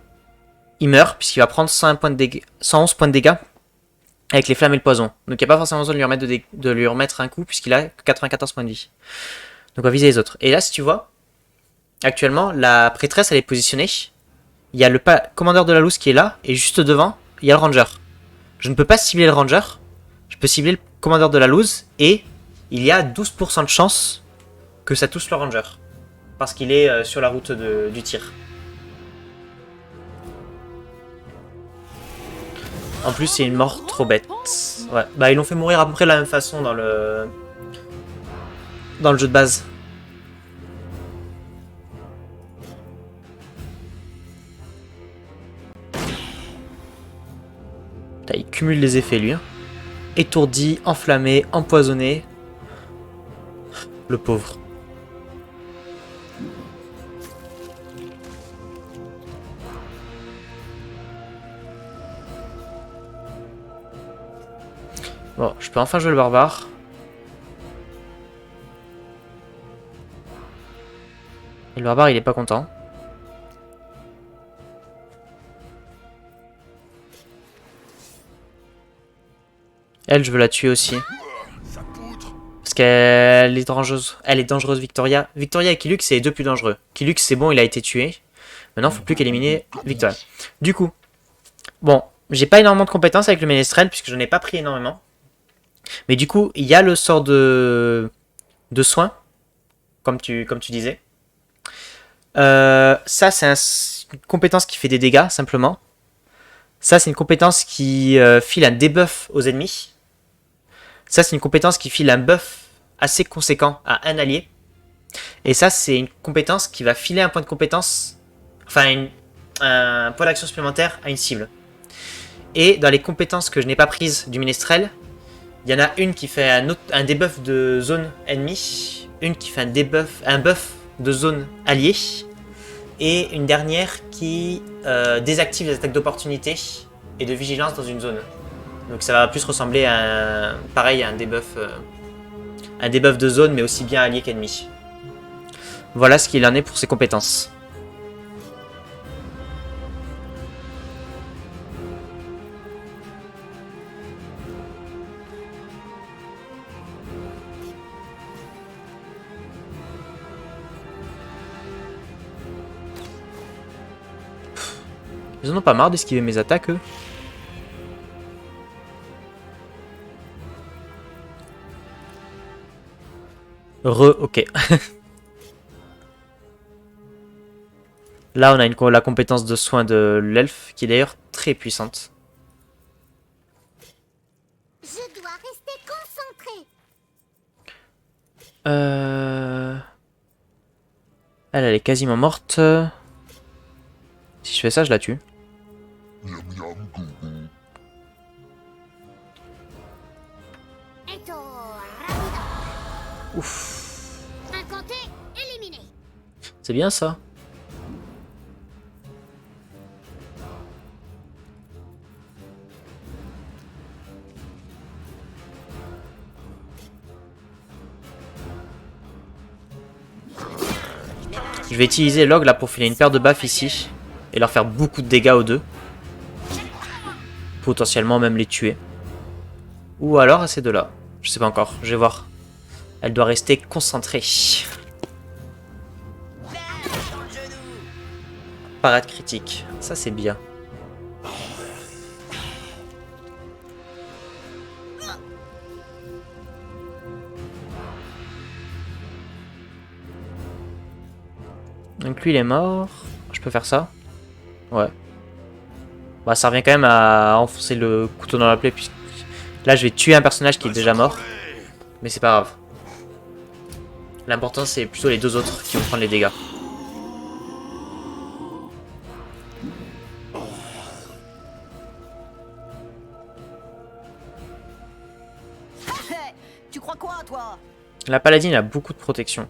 il meurt puisqu'il va prendre 101 points de dégâts, 111 points de dégâts avec les flammes et le poison. Donc il n'y a pas forcément besoin de lui remettre un coup puisqu'il a 94 points de vie. Donc on va viser les autres. Et là si tu vois, actuellement la prêtresse elle est positionnée. Il y a le commandeur de la loose qui est là, et juste devant, il y a le ranger. Je ne peux pas cibler le ranger, je peux cibler le commandeur de la loose, et il y a 12% de chance que ça touche le ranger. Parce qu'il est sur la route du tir. En plus, c'est une mort trop bête. Ouais, bah ils l'ont fait mourir à peu près de la même façon dans le jeu de base. Là, il cumule les effets, lui. Étourdi, enflammé, empoisonné. Le pauvre. Bon, je peux enfin jouer le barbare. Et le barbare, il est pas content. Elle, je veux la tuer aussi. Parce qu'elle est dangereuse. Elle est dangereuse, Victoria. Victoria et Killux, c'est les deux plus dangereux. Killux, c'est bon, il a été tué. Maintenant, il ne faut plus qu'éliminer Victoria. Du coup, bon, j'ai pas énormément de compétences avec le ménestrel, puisque je n'en ai pas pris énormément. Mais du coup, il y a le sort de soin, comme tu disais. Ça, c'est une compétence qui fait des dégâts, simplement. Ça, c'est une compétence qui file un debuff aux ennemis. Ça, c'est une compétence qui file un buff assez conséquent à un allié. Et ça, c'est une compétence qui va filer un point de compétence, enfin un point d'action supplémentaire à une cible. Et dans les compétences que je n'ai pas prises du Ménestrel, il y en a une qui fait un debuff de zone ennemie, une qui fait un buff de zone alliée, et une dernière qui désactive les attaques d'opportunité et de vigilance dans une zone. Donc ça va plus ressembler à pareil à un debuff de zone, mais aussi bien allié qu'ennemi. Voilà ce qu'il en est pour ses compétences. Ils en ont pas marre d'esquiver mes attaques, eux. Ok. Là, on a la compétence de soin de l'elfe, qui est d'ailleurs très puissante. Je dois rester concentré. Elle est quasiment morte. Si je fais ça, je la tue. Ouf. Incanté, éliminé. C'est bien ça. Je vais utiliser Log là pour filer une paire de baffes ici et leur faire beaucoup de dégâts aux deux. Potentiellement même les tuer. Ou alors à ces deux-là. Je sais pas encore, je vais voir. Elle doit rester concentrée. Parade critique, ça c'est bien. Donc lui il est mort. Je peux faire ça? Ouais. Bah ça revient quand même à enfoncer le couteau dans la plaie. Puisque là je vais tuer un personnage qui est déjà mort. Mais c'est pas grave. L'important c'est plutôt les deux autres qui vont prendre les dégâts. Tu crois quoi, toi? La paladine a beaucoup de protection.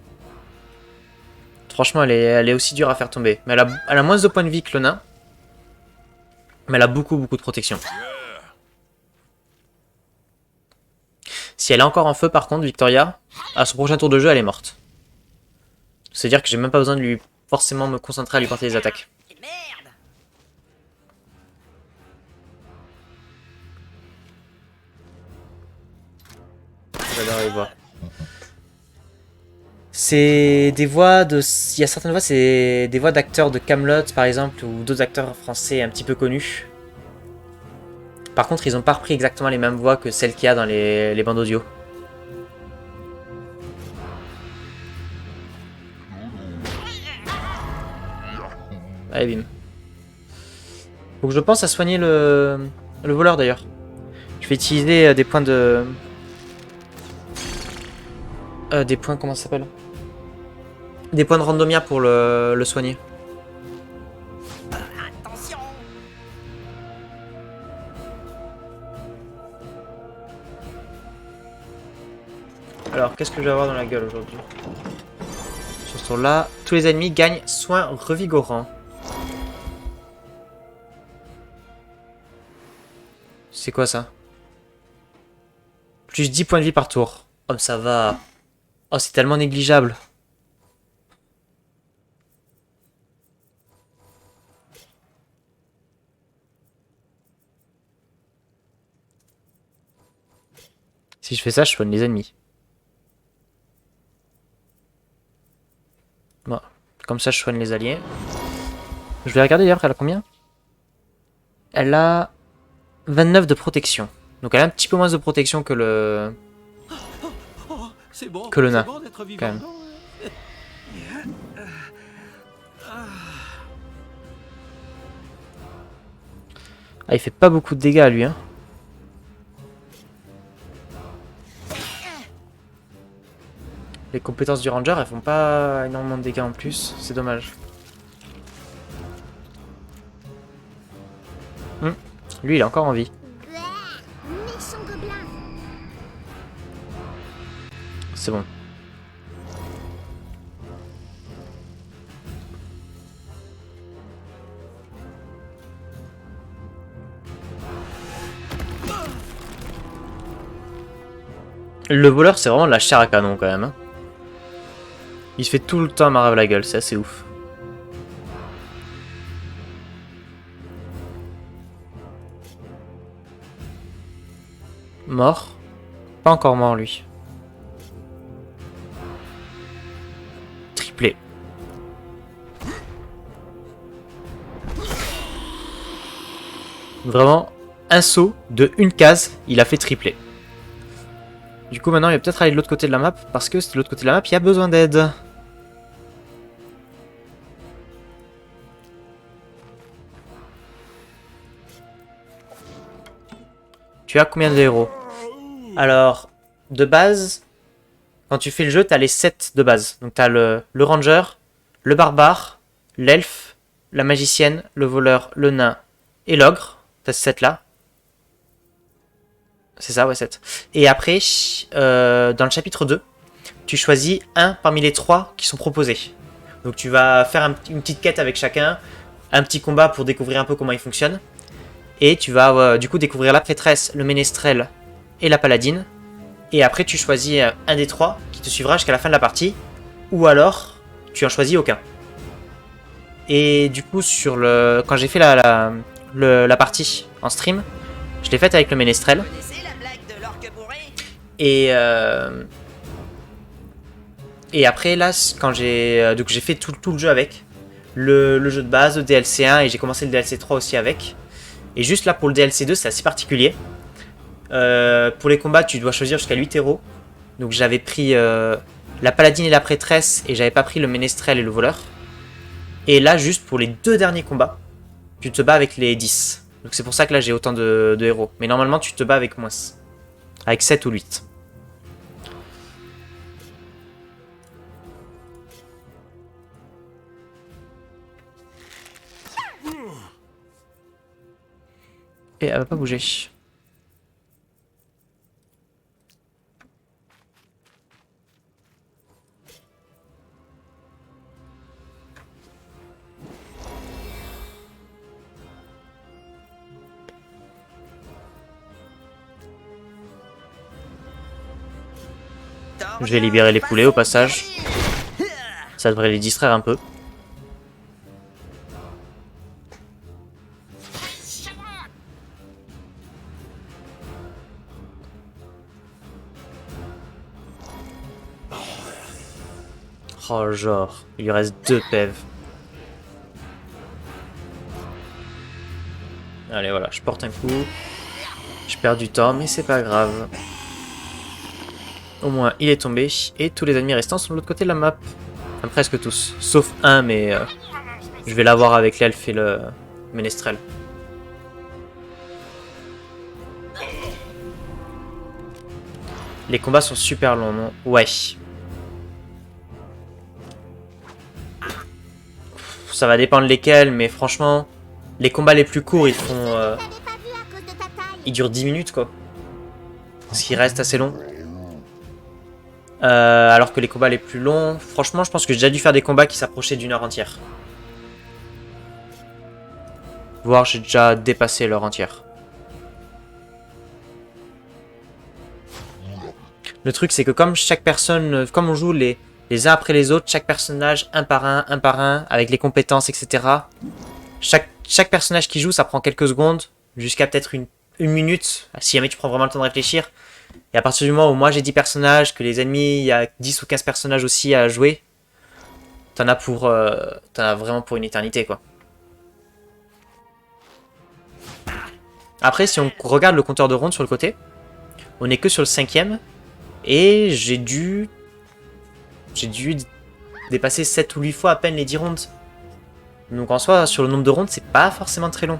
Franchement, elle est aussi dure à faire tomber. Mais elle a moins de points de vie que le nain. Mais elle a beaucoup de protection. Si elle est encore en feu, par contre, Victoria, à son prochain tour de jeu, elle est morte. C'est-à-dire que j'ai même pas besoin de lui forcément me concentrer à lui porter des attaques. Merde! J'adore les voix. C'est des voix de... Il y a certaines voix, c'est des voix d'acteurs de Camelot, par exemple, ou d'autres acteurs français un petit peu connus. Par contre, ils n'ont pas repris exactement les mêmes voix que celles qu'il y a dans les bandes audio. Allez, bim. Faut que je pense à soigner le voleur, d'ailleurs. Je vais utiliser des points de... des points, comment ça s'appelle? Des points de randomia pour le soigner. Attention! Alors, qu'est-ce que je vais avoir dans la gueule aujourd'hui? Sur ce tour-là, tous les ennemis gagnent soins revigorants. C'est quoi ça? Plus 10 points de vie par tour. Oh, ça va. Oh, c'est tellement négligeable. Si je fais ça, je soigne les ennemis. Bon, comme ça, je soigne les alliés. Je vais regarder d'ailleurs, elle a combien? Elle a 29 de protection. Donc elle a un petit peu moins de protection que le... C'est bon, Que le nain, c'est bon d'être vivant, quand même. non? Ah, il fait pas beaucoup de dégâts à lui, hein. Les compétences du ranger, elles font pas énormément de dégâts en plus. C'est dommage. Lui, il est encore en vie. Bah, méchant gobelin. C'est bon. Le voleur, c'est vraiment de la chair à canon quand même. Hein. Il se fait tout le temps marrer la gueule, c'est assez ouf. Mort? Pas encore mort lui. Triplé. Vraiment, un saut de une case, il a fait tripler. Du coup, maintenant, il va peut-être aller de l'autre côté de la map, parce que c'est de l'autre côté de la map, il y a besoin d'aide. Tu as combien de héros? Alors, de base, quand tu fais le jeu, tu as les 7 de base. Donc, tu as le ranger, le barbare, l'elfe, la magicienne, le voleur, le nain et l'ogre. Tu as ces 7 là. C'est ça, ouais, 7. Et après, dans le chapitre 2, tu choisis un parmi les 3 qui sont proposés. Donc tu vas faire une petite quête avec chacun, un petit combat pour découvrir un peu comment il fonctionne. Et tu vas du coup découvrir la prêtresse, le ménestrel et la paladine. Et après tu choisis un des 3 qui te suivra jusqu'à la fin de la partie. Ou alors, tu en choisis aucun. Et du coup, quand j'ai fait la partie en stream, je l'ai faite avec le ménestrel. Et après là, quand j'ai fait tout le jeu avec le jeu de base, le DLC 1 et j'ai commencé le DLC 3 aussi avec. Et juste là pour le DLC 2 c'est assez particulier. Pour les combats tu dois choisir jusqu'à 8 héros. Donc j'avais pris la paladine et la prêtresse et j'avais pas pris le ménestrel et le voleur. Et là juste pour les 2 derniers combats tu te bats avec les 10. Donc c'est pour ça que là j'ai autant de héros. Mais normalement tu te bats avec moins. Avec 7 ou 8. Et elle va pas bouger. Je vais libérer les poulets au passage. Ça devrait les distraire un peu. Oh genre, il lui reste 2 PEV. Allez voilà, je porte un coup. Je perds du temps, mais c'est pas grave. Au moins, il est tombé. Et tous les ennemis restants sont de l'autre côté de la map. Enfin, presque tous. Sauf un, mais je vais l'avoir avec l'elfe et le ménestrel. Les combats sont super longs, non? Ouais. Ça va dépendre lesquels, mais franchement, les combats les plus courts, ils font... ils durent 10 minutes, quoi. Ce qui reste assez long. Alors que les combats les plus longs, franchement, je pense que j'ai déjà dû faire des combats qui s'approchaient d'1 heure entière. Voire j'ai déjà dépassé l'heure entière. Le truc, c'est que comme chaque personne, comme on joue les uns après les autres, chaque personnage un par un, avec les compétences, etc. Chaque personnage qui joue, ça prend quelques secondes, jusqu'à peut-être une minute, si jamais tu prends vraiment le temps de réfléchir. Et à partir du moment où moi j'ai 10 personnages, que les ennemis, il y a 10 ou 15 personnages aussi à jouer, t'en as vraiment pour une éternité, quoi. Après, si on regarde le compteur de rondes sur le côté, on est que sur le 5ème, et j'ai dû dépasser 7 ou 8 fois à peine les 10 rondes. Donc en soi, sur le nombre de rondes, c'est pas forcément très long.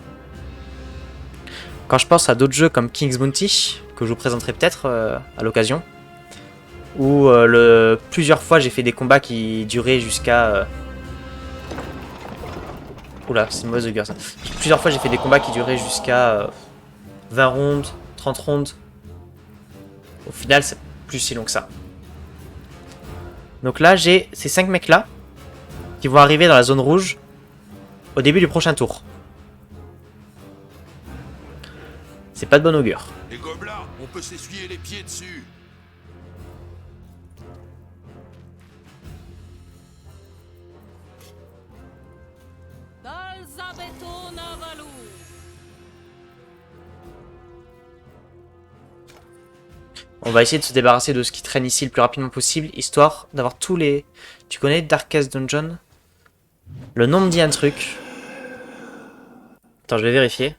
Quand je pense à d'autres jeux comme King's Bounty, que je vous présenterai peut-être à l'occasion, où plusieurs fois j'ai fait des combats qui duraient jusqu'à... Oula, c'est une mauvaise augure ça. Plusieurs fois j'ai fait des combats qui duraient jusqu'à 20 rondes, 30 rondes. Au final, c'est plus si long que ça. Donc là, j'ai ces 5 mecs-là qui vont arriver dans la zone rouge au début du prochain tour. C'est pas de bon augure. Les gobelins, on peut s'essuyer les pieds dessus. Dalzabeto Navalu. On va essayer de se débarrasser de ce qui traîne ici le plus rapidement possible, histoire d'avoir tous les... Tu connais Darkest Dungeon? Le nom me dit un truc. Attends, je vais vérifier.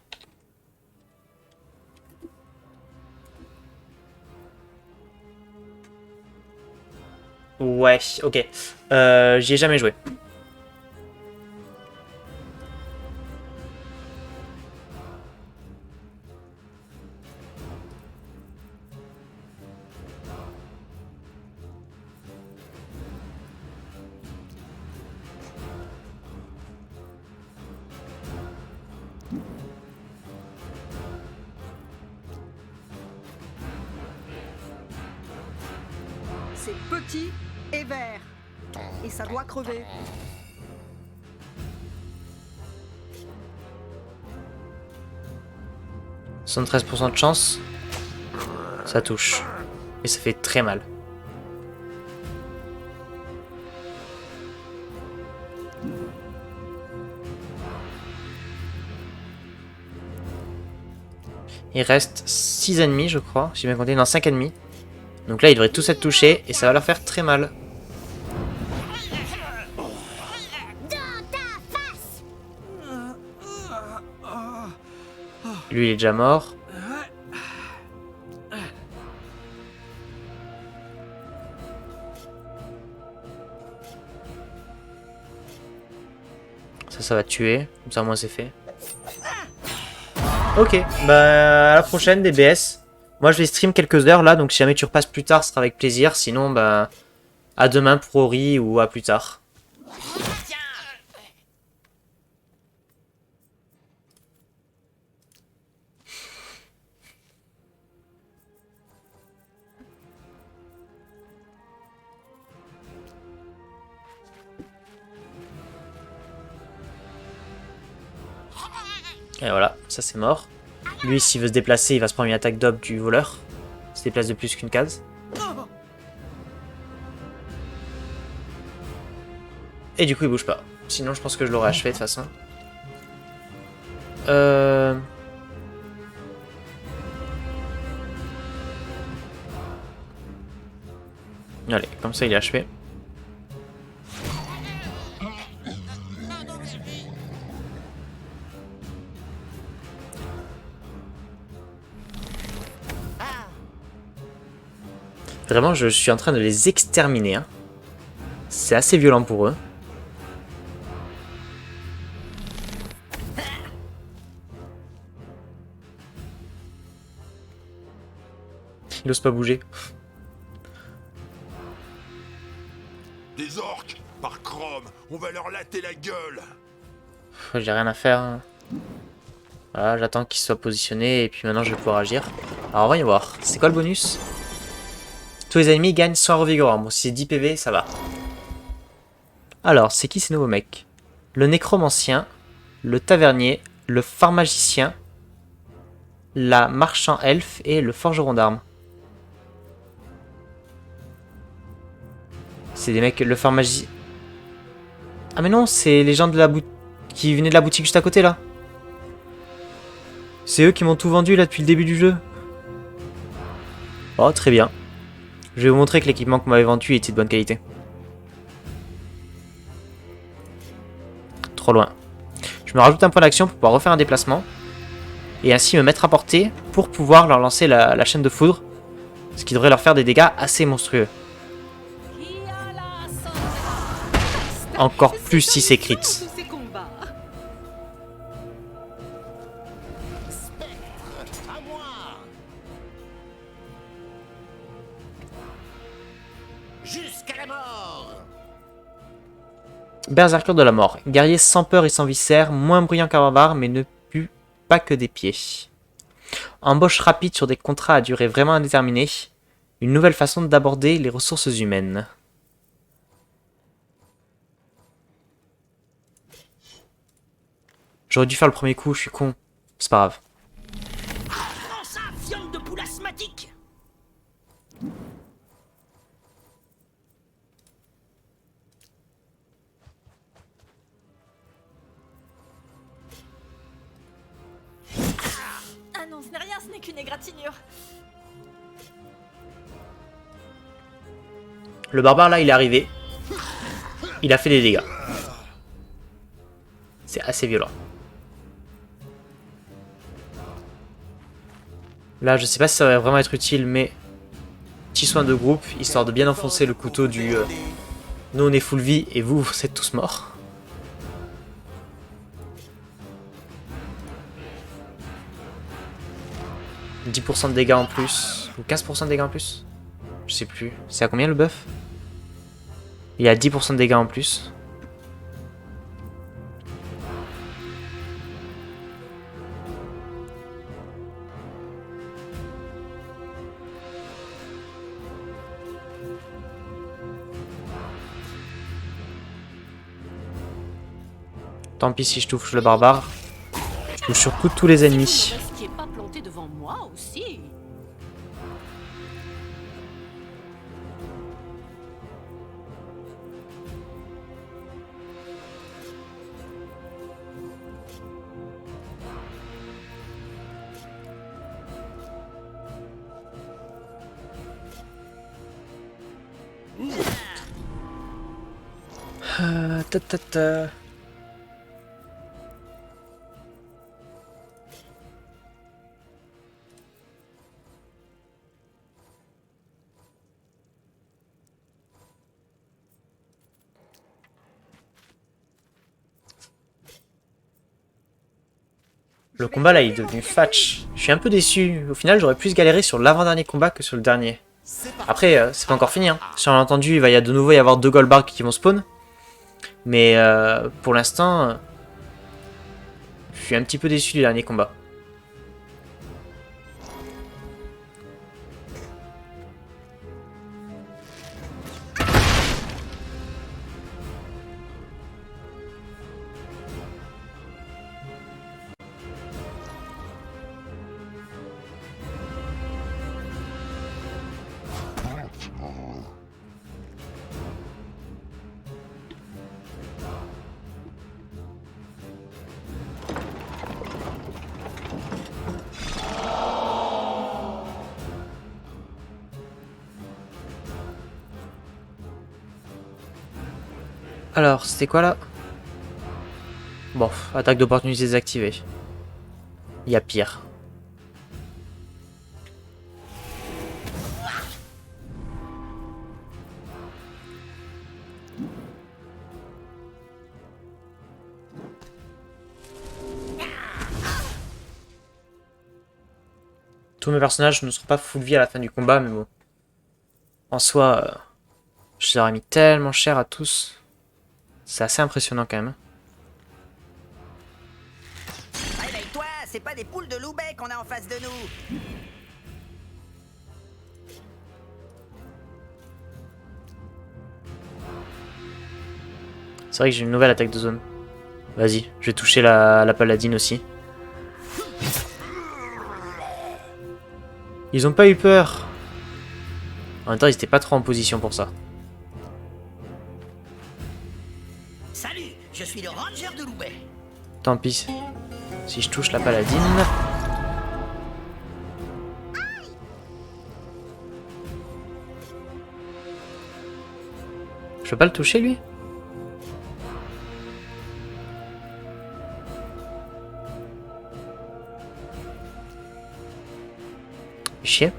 Ouais, ok. J'y ai jamais joué. C'est petit et vert. Et ça doit crever. « 73% de chance. Ça touche. Et ça fait très mal. Il reste 6 ennemis, je crois. J'ai bien compté. Non, 5 ennemis. Donc là, ils devraient tous être touchés. Et ça va leur faire très mal. Lui, il est déjà mort. Ça va tuer. Comme ça, au moins, c'est fait. Ok, bah à la prochaine DBS. Moi je vais stream quelques heures là, donc si jamais tu repasses plus tard, ce sera avec plaisir. Sinon, bah à demain pour Ori ou à plus tard. Et voilà, ça c'est mort. Lui, s'il veut se déplacer, il va se prendre une attaque d'ob du voleur. Il se déplace de plus qu'une case. Et du coup, il bouge pas. Sinon, je pense que je l'aurais achevé de toute façon. Allez, comme ça, il est achevé. Vraiment, je suis en train de les exterminer. Hein. C'est assez violent pour eux. Il n'ose pas bouger. Des orques, par Chrome, on va leur latter la gueule. J'ai rien à faire. Hein. Voilà, j'attends qu'il soit positionné et puis maintenant je vais pouvoir agir. Alors voyons voir. C'est quoi le bonus ? Tous les ennemis gagnent 100 revigorants. Bon, si c'est 10 PV, ça va. Alors, c'est qui ces nouveaux mecs? Le nécromancien, le tavernier, le pharmagicien, la marchand elfe et le forgeron d'armes. C'est des mecs, le pharmagicien... Ah mais non, c'est les gens de la qui venaient de la boutique juste à côté là. C'est eux qui m'ont tout vendu là depuis le début du jeu. Oh, très bien. Je vais vous montrer que l'équipement qu'on m'avait vendu était de bonne qualité. Trop loin. Je me rajoute un point d'action pour pouvoir refaire un déplacement. Et ainsi me mettre à portée pour pouvoir leur lancer la chaîne de foudre. Ce qui devrait leur faire des dégâts assez monstrueux. Encore plus si c'est crit. À moi. Jusqu'à la mort. Berserker de la mort. Guerrier sans peur et sans viscère, moins bruyant qu'un barbare, mais ne pue pas que des pieds. Embauche rapide sur des contrats à durée vraiment indéterminée. Une nouvelle façon d'aborder les ressources humaines. J'aurais dû faire le premier coup, je suis con. C'est pas grave. Prends ça, viande de poule asthmatique. Ah non, ce n'est rien, ce n'est qu'une égratignure. Le barbare là, il est arrivé. Il a fait des dégâts. C'est assez violent. Là, je sais pas si ça va vraiment être utile, mais petit soin de groupe, histoire de bien enfoncer le couteau du nous on est full vie et vous, vous êtes tous morts. « 10% de dégâts en plus, ou 15% de dégâts en plus. Je sais plus. C'est à combien le buff? Il y a 10% de dégâts en plus. Tant pis si je touche le barbare. Je touche surtout tous les ennemis. Ne restiez pas planté devant moi aussi. Ta ta ta. Le combat là il est devenu fatch. Je suis un peu déçu. Au final j'aurais plus galéré sur l'avant-dernier combat que sur le dernier. Après c'est pas encore fini. Hein. Sur l'entendu il va de nouveau y avoir 2 Goldbargs qui vont spawn. Mais pour l'instant je suis un petit peu déçu du dernier combat. Alors, c'était quoi là? Bon, attaque d'opportunité désactivée. Il y a pire. Tous mes personnages ne seront pas full vie à la fin du combat, mais bon. En soi, je leur ai mis tellement cher à tous. C'est assez impressionnant quand même. Réveille-toi, c'est pas des poules de Loubet qu'on a en face de nous. C'est vrai que j'ai une nouvelle attaque de zone. Vas-y, je vais toucher la paladine aussi. Ils ont pas eu peur. En même temps, ils étaient pas trop en position pour ça. Salut, je suis le ranger de Loubet. Tant pis. Si je touche la paladine... Je peux pas le toucher, lui? Chier.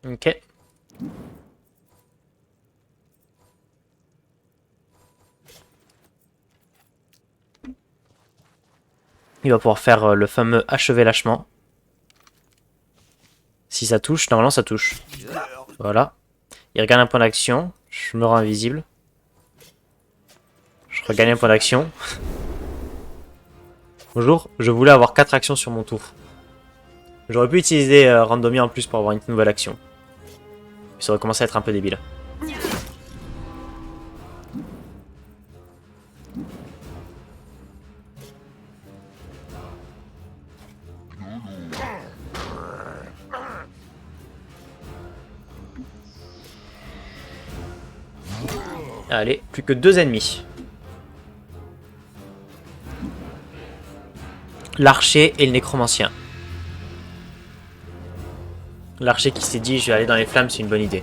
Ok. Il va pouvoir faire le fameux achever lâchement. Si ça touche, normalement ça touche. Voilà. Il regagne un point d'action. Je me rends invisible. Je regagne un point d'action. Bonjour, je voulais avoir 4 actions sur mon tour. J'aurais pu utiliser Randomia en plus pour avoir une nouvelle action. Ça aurait commencé à être un peu débile. Allez, plus que 2 ennemis. L'archer et le nécromancien. L'archer qui s'est dit je vais aller dans les flammes, c'est une bonne idée.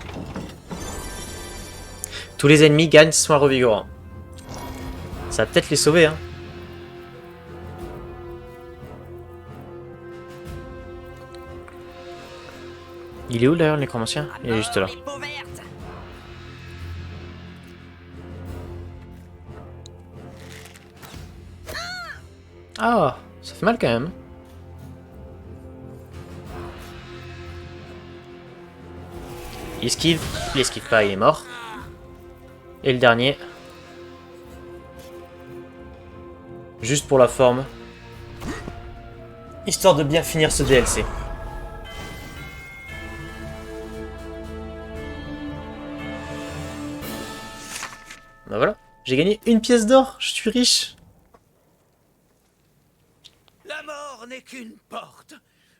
Tous les ennemis gagnent soins revigorants. Ça va peut-être les sauver, hein. Il est où d'ailleurs le nécromancien? Il est juste là. Ah, ça fait mal quand même. Il esquive pas, il est mort. Et le dernier. Juste pour la forme. Histoire de bien finir ce DLC. Bah voilà, j'ai gagné une pièce d'or, je suis riche. La mort n'est qu'une porte.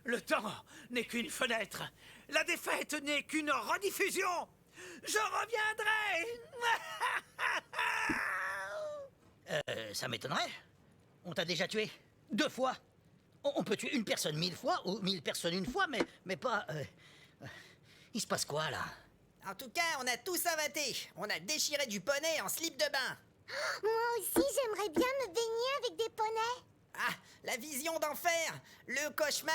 Le temps n'est qu'une fenêtre. La défaite n'est qu'une rediffusion. Je reviendrai. Ça m'étonnerait. On t'a déjà tué 2 fois. On peut tuer une personne 1000 fois ou 1000 personnes une fois, mais pas... Il se passe quoi, là? En tout cas, on a tout savaté. On a déchiré du poney en slip de bain. Moi aussi, j'aimerais bien me baigner avec des poneys. Ah, la vision d'enfer. Le cauchemar.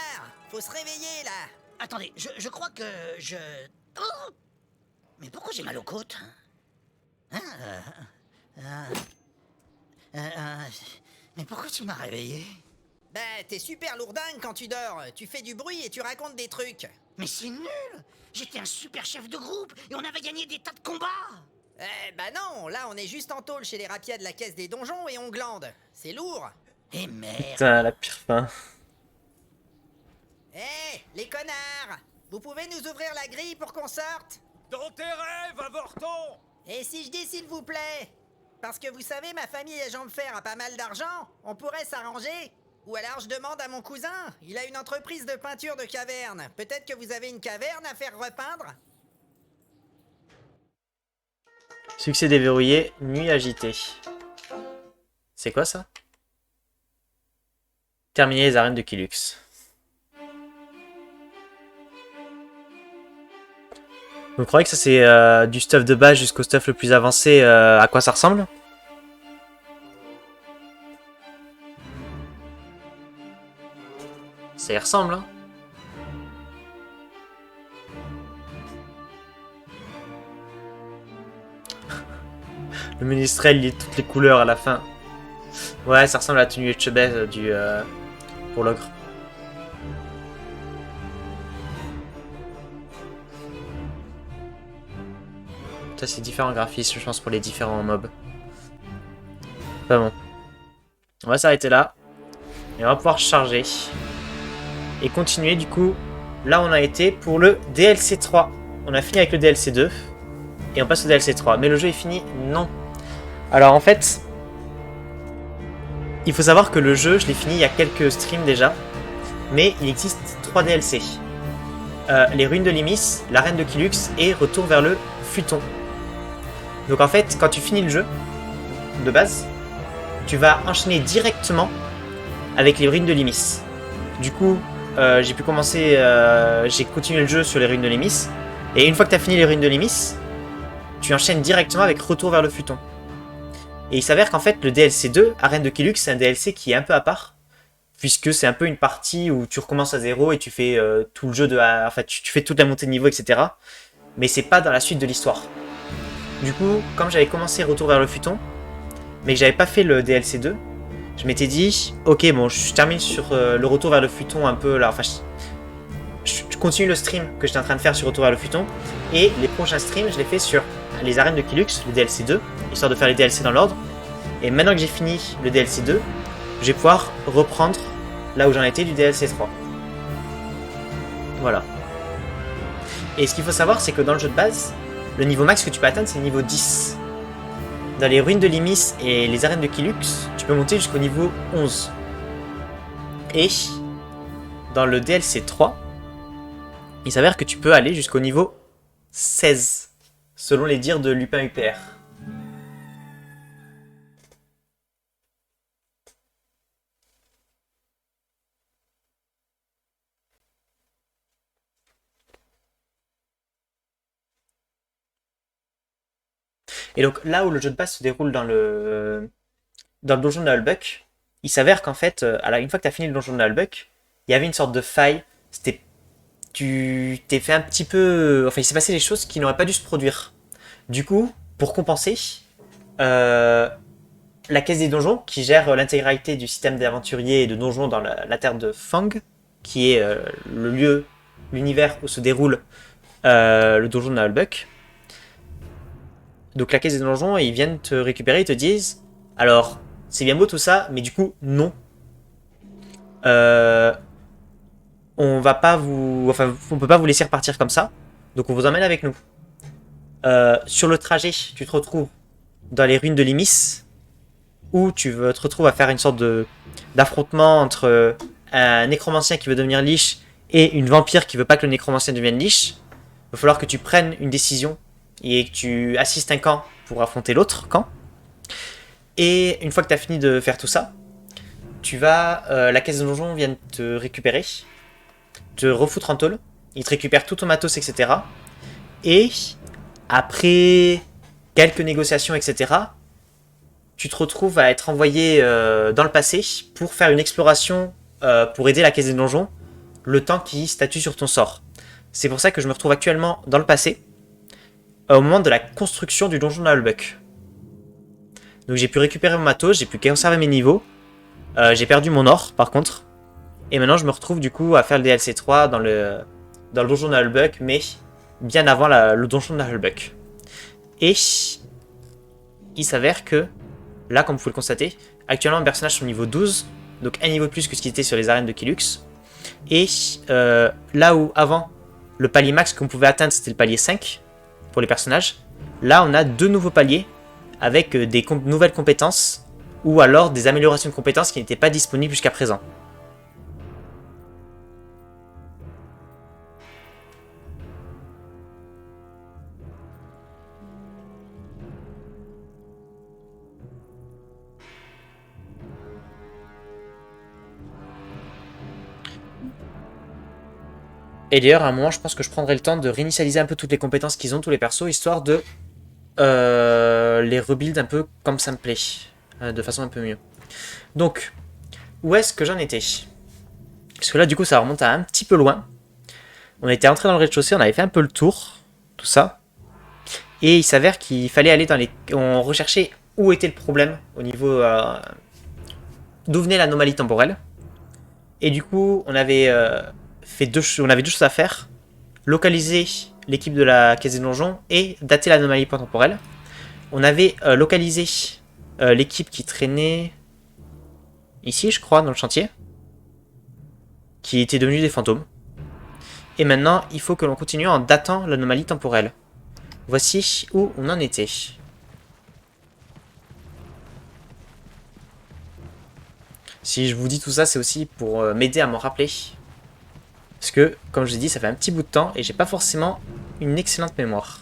Faut se réveiller, là. Attendez, je crois que je... Oh! Mais pourquoi j'ai mal aux côtes? Mais pourquoi tu m'as réveillé? Bah, t'es super lourdingue quand tu dors. Tu fais du bruit et tu racontes des trucs. Mais c'est nul! J'étais un super chef de groupe et on avait gagné des tas de combats! Bah non, là on est juste en tôle chez les rapias de la caisse des donjons et on glande. C'est lourd. Eh merde! Putain, la pire fin. Hé, les connards! Vous pouvez nous ouvrir la grille pour qu'on sorte? Dans tes rêves, avorton! Et si je dis s'il vous plaît? Parce que vous savez, ma famille à jambes fer a pas mal d'argent. On pourrait s'arranger. Ou alors je demande à mon cousin. Il a une entreprise de peinture de caverne. Peut-être que vous avez une caverne à faire repeindre? Succès déverrouillé, nuit agitée. C'est quoi ça? Terminer les arènes de Kilux. Vous croyez que ça c'est du stuff de base jusqu'au stuff le plus avancé, à quoi ça ressemble? Ça y ressemble, hein. Le ménestrel, il est toutes les couleurs à la fin. Ouais, ça ressemble à la tenue Etchebest pour l'ogre. Ça, c'est différents graphismes, je pense, pour les différents mobs. Enfin bon. On va s'arrêter là. Et on va pouvoir charger. Et continuer, du coup. Là, on a été pour le DLC 3. On a fini avec le DLC 2. Et on passe au DLC 3. Mais le jeu est fini? Non. Alors, en fait... Il faut savoir que le jeu, je l'ai fini il y a quelques streams déjà. Mais il existe 3 DLC. Les ruines de Limis, la reine de Kilux et retour vers le Futon. Donc en fait, quand tu finis le jeu, de base, tu vas enchaîner directement avec les ruines de Limis. Du coup, j'ai pu commencer, j'ai continué le jeu sur les ruines de Limis. Et une fois que tu as fini les ruines de Limis, tu enchaînes directement avec Retour vers le Futon. Et il s'avère qu'en fait, le DLC 2, Arène de Kilux, c'est un DLC qui est un peu à part. Puisque c'est un peu une partie où tu recommences à zéro et tu fais tout le jeu de... Enfin, tu fais toute la montée de niveau, etc. Mais c'est pas dans la suite de l'histoire. Du coup, comme j'avais commencé Retour vers le Futon, mais que j'avais pas fait le DLC 2, je m'étais dit, ok, bon, je termine sur le retour vers le futon un peu là. Enfin, je continue le stream que j'étais en train de faire sur Retour vers le futon. Et les prochains streams, je les fais sur les arènes de Kylux, le DLC 2, histoire de faire les DLC dans l'ordre. Et maintenant que j'ai fini le DLC 2, je vais pouvoir reprendre là où j'en étais du DLC 3. Voilà. Et ce qu'il faut savoir, c'est que dans le jeu de base, le niveau max que tu peux atteindre, c'est le niveau 10. Dans les ruines de Limis et les arènes de Kylux, tu peux monter jusqu'au niveau 11. Et dans le DLC 3, il s'avère que tu peux aller jusqu'au niveau 16, selon les dires de Lupin UPR. Et donc là où le jeu de base se déroule dans le donjon de Hulbuck, il s'avère qu'en fait, une fois que tu as fini le donjon de Hulbuck, il y avait une sorte de faille. Tu t'es fait un petit peu... Enfin, il s'est passé des choses qui n'auraient pas dû se produire. Du coup, pour compenser, la caisse des donjons, qui gère l'intégralité du système d'aventurier et de donjons dans la terre de Fang, qui est le lieu, l'univers où se déroule le donjon de Hulbuck. Donc la caisse des donjons, ils viennent te récupérer, ils te disent, alors, c'est bien beau tout ça, mais du coup, non. On va pas vous... Enfin, on peut pas vous laisser repartir comme ça. Donc on vous emmène avec nous. Sur le trajet, tu te retrouves dans les ruines de Limis, où tu te retrouves à faire une sorte d'affrontement entre un nécromancien qui veut devenir liche et une vampire qui veut pas que le nécromancien devienne liche. Il va falloir que tu prennes une décision et que tu assistes un camp pour affronter l'autre camp. Et une fois que tu as fini de faire tout ça, tu vas... la caisse de donjon vient te récupérer, te refoutre en tôle, il te récupère tout ton matos, etc. Et après quelques négociations, etc., tu te retrouves à être envoyé dans le passé pour faire une exploration pour aider la caisse des donjons, le temps qui statue sur ton sort. C'est pour ça que je me retrouve actuellement dans le passé, au moment de la construction du donjon de Hulbuck. Donc j'ai pu récupérer mon matos, j'ai pu conserver mes niveaux, j'ai perdu mon or par contre, et maintenant je me retrouve du coup à faire le DLC 3 dans le donjon de Hulbuck, mais bien avant le donjon de Hulbuck. Et il s'avère que, là comme vous pouvez le constater, actuellement mon personnage est au niveau 12, donc un niveau de plus que ce qui était sur les arènes de Kylux, et là où avant le palier max qu'on pouvait atteindre c'était le palier 5, pour les personnages, là on a 2 nouveaux paliers avec des nouvelles compétences ou alors des améliorations de compétences qui n'étaient pas disponibles jusqu'à présent. Et d'ailleurs, à un moment, je pense que je prendrai le temps de réinitialiser un peu toutes les compétences qu'ils ont, tous les persos, histoire de les rebuild un peu comme ça me plaît, de façon un peu mieux. Donc, où est-ce que j'en étais? Parce que là, du coup, ça remonte à un petit peu loin. On était entré dans le rez-de-chaussée, on avait fait un peu le tour, tout ça. Et il s'avère qu'il fallait aller dans les... On recherchait où était le problème, au niveau... d'où venait l'anomalie temporelle. Et du coup, on avait... on avait 2 choses à faire. Localiser l'équipe de la caisse des donjons et dater l'anomalie temporelle. On avait localisé l'équipe qui traînait ici, je crois, dans le chantier, qui était devenue des fantômes. Et maintenant, il faut que l'on continue en datant l'anomalie temporelle. Voici où on en était. Si je vous dis tout ça, c'est aussi pour m'aider à m'en rappeler. Parce que, comme je l'ai dit, ça fait un petit bout de temps et j'ai pas forcément une excellente mémoire.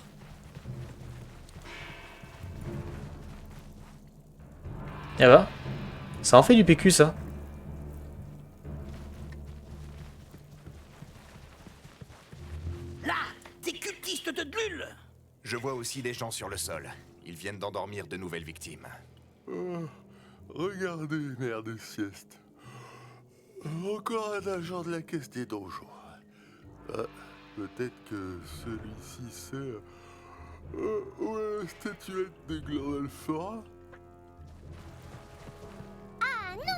Et bah, ça en fait du PQ ça. Là, des cultistes de Dlul. Je vois aussi des gens sur le sol. Ils viennent d'endormir de nouvelles victimes. Regardez, mère de sieste. Encore un agent de la caisse des donjons. Peut-être que celui-ci c'est... où est la statuette des Glorelfera? Ah non,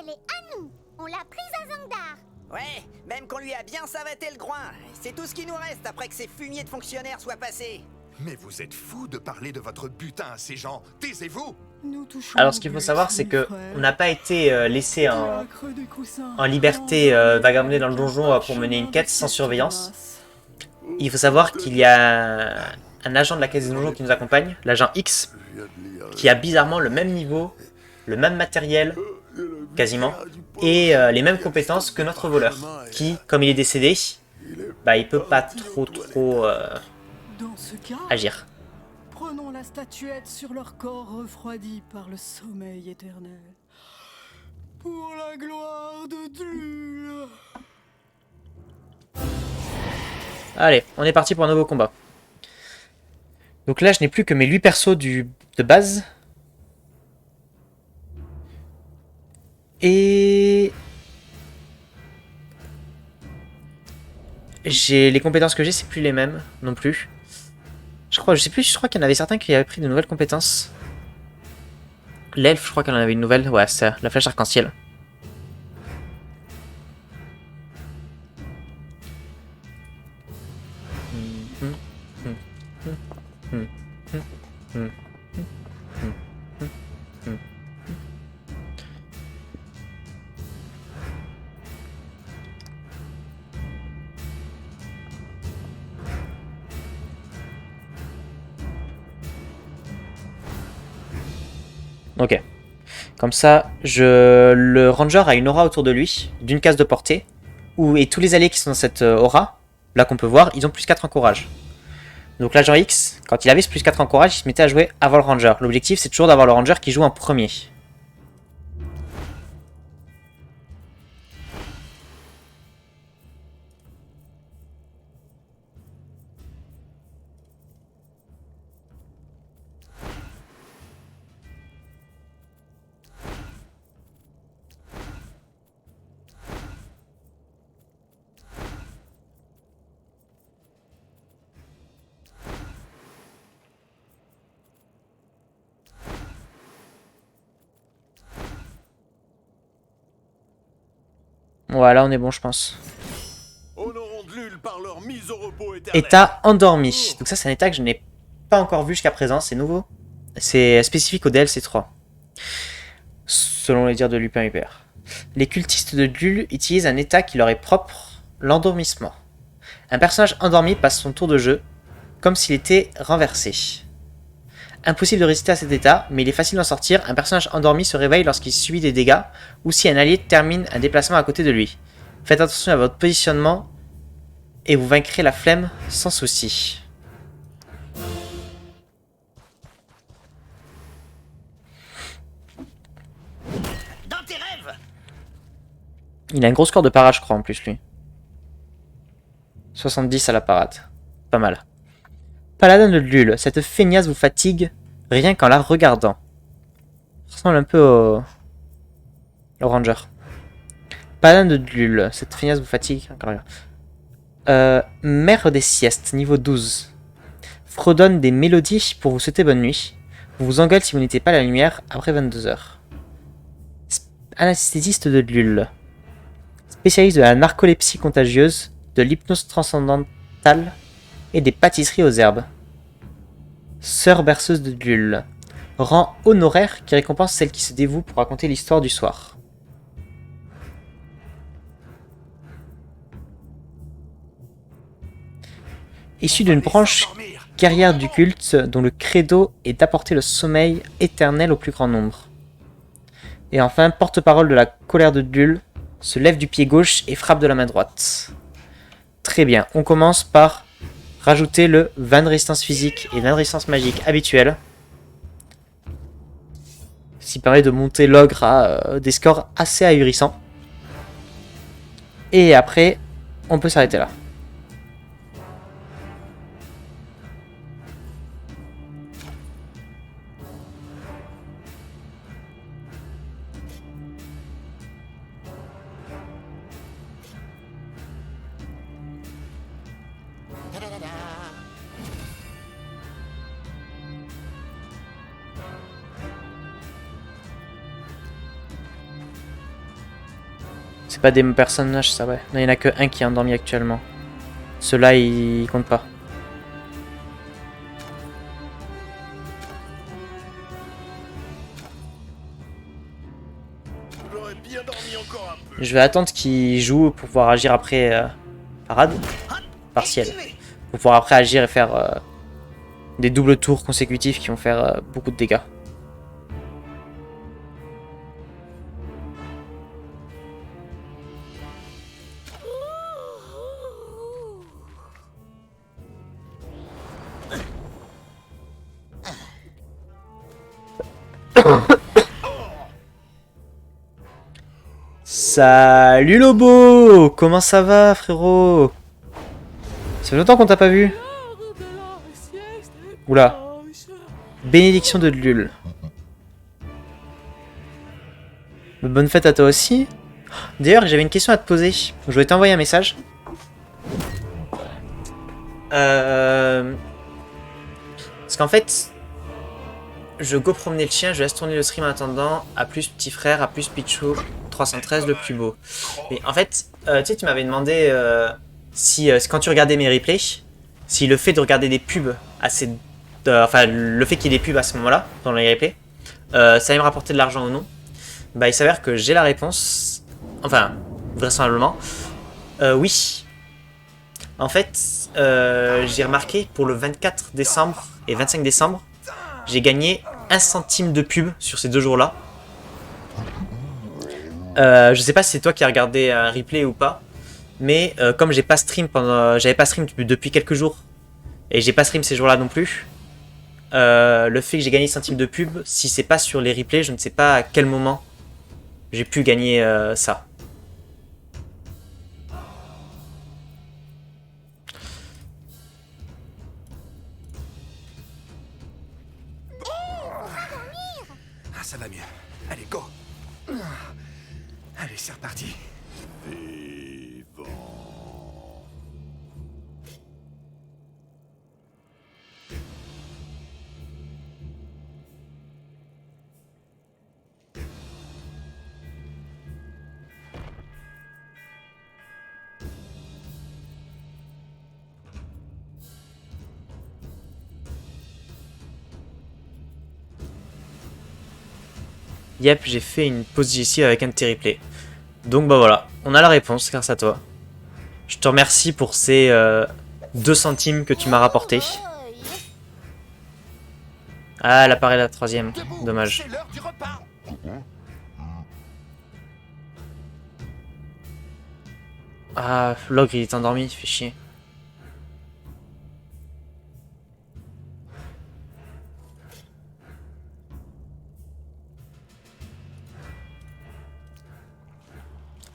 elle est à nous. On l'a prise à Zangdar. Ouais, même qu'on lui a bien savaté le groin. C'est tout ce qui nous reste après que ces fumiers de fonctionnaires soient passés. Mais vous êtes fous de parler de votre butin à ces gens. Taisez-vous. Alors, ce qu'il faut savoir, c'est que on n'a pas été laissé en liberté vagabonder dans le donjon pour mener une quête sans surveillance. Il faut savoir qu'il y a un agent de la caisse des donjons qui nous accompagne, l'agent X, qui a bizarrement le même niveau, le même matériel, quasiment, et les mêmes compétences que notre voleur, qui, comme il est décédé, bah il peut pas trop Dans ce cas, agir. prenons la statuette sur leur corps refroidi par le sommeil éternel. Pour la gloire de Dieu. Allez, on est parti pour un nouveau combat. Donc là, je n'ai plus que mes 8 persos de base. Et... les compétences que j'ai, c'est plus les mêmes non plus. Je crois qu'il y en avait certains qui avaient pris de nouvelles compétences. L'elfe, je crois qu'elle en avait une nouvelle. Ouais, c'est la flèche arc-en-ciel. Ok. Comme ça, le ranger a une aura autour de lui, d'une case de portée, et tous les alliés qui sont dans cette aura, là qu'on peut voir, ils ont plus 4 en courage. Donc l'agent X, quand il avait ce plus 4 en courage, il se mettait à jouer avant le ranger. L'objectif, c'est toujours d'avoir le ranger qui joue en premier. Voilà, on est bon, je pense. État endormi. Donc ça, c'est un état que je n'ai pas encore vu jusqu'à présent. C'est nouveau. C'est spécifique au DLC 3. Selon les dires de Lupin Hubert. Les cultistes de Dlul utilisent un état qui leur est propre, l'endormissement. Un personnage endormi passe son tour de jeu comme s'il était renversé. Impossible de résister à cet état, mais il est facile d'en sortir. Un personnage endormi se réveille lorsqu'il subit des dégâts ou si un allié termine un déplacement à côté de lui. Faites attention à votre positionnement et vous vaincrez la flemme sans souci. Dans tes rêves. Il a un gros score de parade, je crois, en plus, lui. 70 à la parade. Pas mal. Paladin de Dlul, cette feignasse vous fatigue rien qu'en la regardant. Ça ressemble un peu au ranger. Paladin de Dlul, cette feignasse vous fatigue rien qu'en la regardant. Mère des siestes, niveau 12. Fredonne des mélodies pour vous souhaiter bonne nuit. Vous vous engueule si vous n'étiez pas à la lumière après 22 h. Anesthésiste de Dlul. Spécialiste de la narcolepsie contagieuse, de l'hypnose transcendantale et des pâtisseries aux herbes. Sœur berceuse de Dlul. Rang honoraire qui récompense celle qui se dévoue pour raconter l'histoire du soir. Issue d'une branche guerrière du culte dont le credo est d'apporter le sommeil éternel au plus grand nombre. Et enfin, porte-parole de la colère de Dlul, se lève du pied gauche et frappe de la main droite. Très bien, on commence par rajouter le 20 de résistance physique et 20 de résistance magique habituel. Ce qui permet de monter l'ogre à des scores assez ahurissants. Et après, on peut s'arrêter là. C'est pas des personnages, ça, ouais. Non, il y en a que un qui est endormi actuellement. Ceux-là, ils comptent pas. J'aurais bien dormi encore un peu. Je vais attendre qu'il joue pour pouvoir agir après parade. Partiel. Pour pouvoir après agir et faire des doubles tours consécutifs qui vont faire beaucoup de dégâts. Salut Lobo! Comment ça va, frérot? Ça fait longtemps qu'on t'a pas vu. Oula. Bénédiction de Lul. Bonne fête à toi aussi. D'ailleurs, j'avais une question à te poser. Je voulais t'envoyer un message. Parce qu'en fait, je go promener le chien, je laisse tourner le stream en attendant. A plus petit frère, a plus Pichou 313 le plus beau. Mais en fait, tu sais, tu m'avais demandé si quand tu regardais mes replays, si le fait de regarder des pubs assez, enfin le fait qu'il y ait des pubs à ce moment-là dans les replays, ça allait me rapporter de l'argent ou non. Bah il s'avère que j'ai la réponse. Enfin, vraisemblablement, oui. En fait, j'ai remarqué pour le 24 décembre et 25 décembre, j'ai gagné 1 centime de pub sur ces 2 jours-là. Je sais pas si c'est toi qui as regardé un replay ou pas, mais comme j'ai pas stream j'avais pas stream depuis quelques jours et j'ai pas stream ces jours-là non plus. Le fait que j'ai gagné 1 centime de pub, si c'est pas sur les replays, je ne sais pas à quel moment j'ai pu gagner ça. Ah, ça va mieux. Allez, go. Allez, c'est reparti. Vivant. Yep, j'ai fait une pause ici avec un de tes replays. Donc bah voilà, on a la réponse grâce à toi. Je te remercie pour ces 2 centimes que tu m'as rapporté. Ah, elle apparaît la 3ème, dommage. C'est l'heure du repas. Ah, l'ogre il est endormi, il fait chier.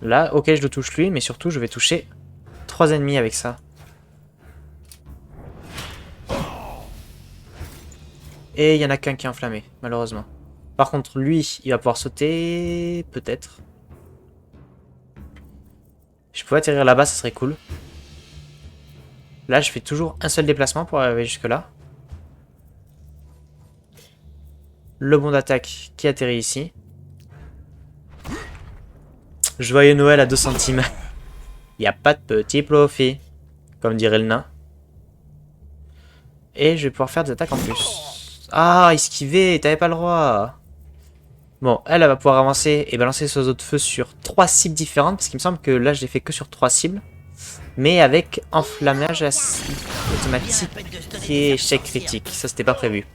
Là, ok, je le touche lui, mais surtout je vais toucher 3 ennemis avec ça. Et il y en a qu'un qui est enflammé, malheureusement. Par contre, lui, il va pouvoir sauter... Peut-être. Je pouvais atterrir là-bas, ça serait cool. Là, je fais toujours un seul déplacement pour arriver jusque-là. Le bon d'attaque qui atterrit ici. Joyeux Noël à 2 centimes. Il n'y a pas de petit profit, comme dirait le nain. Et je vais pouvoir faire des attaques en plus. Ah, esquiver, t'avais pas le droit. Bon, elle va pouvoir avancer et balancer ses autres feux sur 3 cibles différentes. Parce qu'il me semble que là, je l'ai fait que sur 3 cibles. Mais avec enflammage automatique et échec critique. Ça, c'était pas prévu.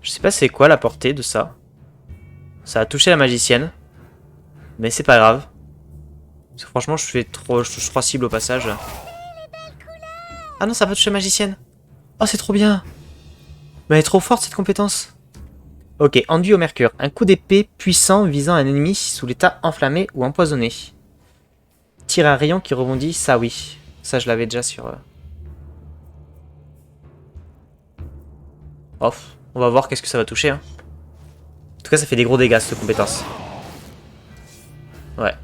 Je sais pas c'est quoi la portée de ça. Ça a touché la magicienne. Mais c'est pas grave. Parce que franchement, je touche 3 cibles au passage. Ah non, ça va toucher la magicienne. Oh, c'est trop bien. Mais elle est trop forte cette compétence. Ok, enduit au mercure. Un coup d'épée puissant visant un ennemi sous l'état enflammé ou empoisonné. Tire un rayon qui rebondit, ça oui. Ça, je l'avais déjà sur... Off. On va voir qu'est-ce que ça va toucher. Hein. En tout cas, ça fait des gros dégâts, cette compétence. Ouais.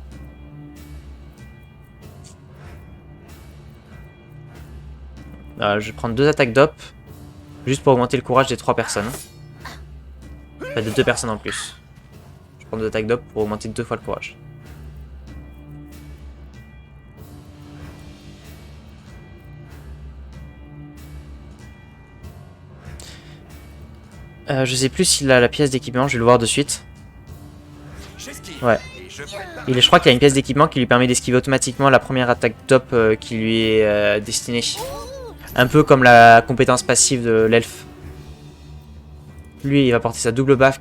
Je vais prendre 2 attaques d'op. Juste pour augmenter le courage des 3 personnes. Enfin, de 2 personnes en plus. Je prends 2 attaques d'op pour augmenter 2 fois le courage. Je sais plus s'il a la pièce d'équipement, je vais le voir de suite. Ouais. Je crois qu'il a une pièce d'équipement qui lui permet d'esquiver automatiquement la première attaque top qui lui est destinée. Un peu comme la compétence passive de l'elfe. Lui, il va porter sa double baffe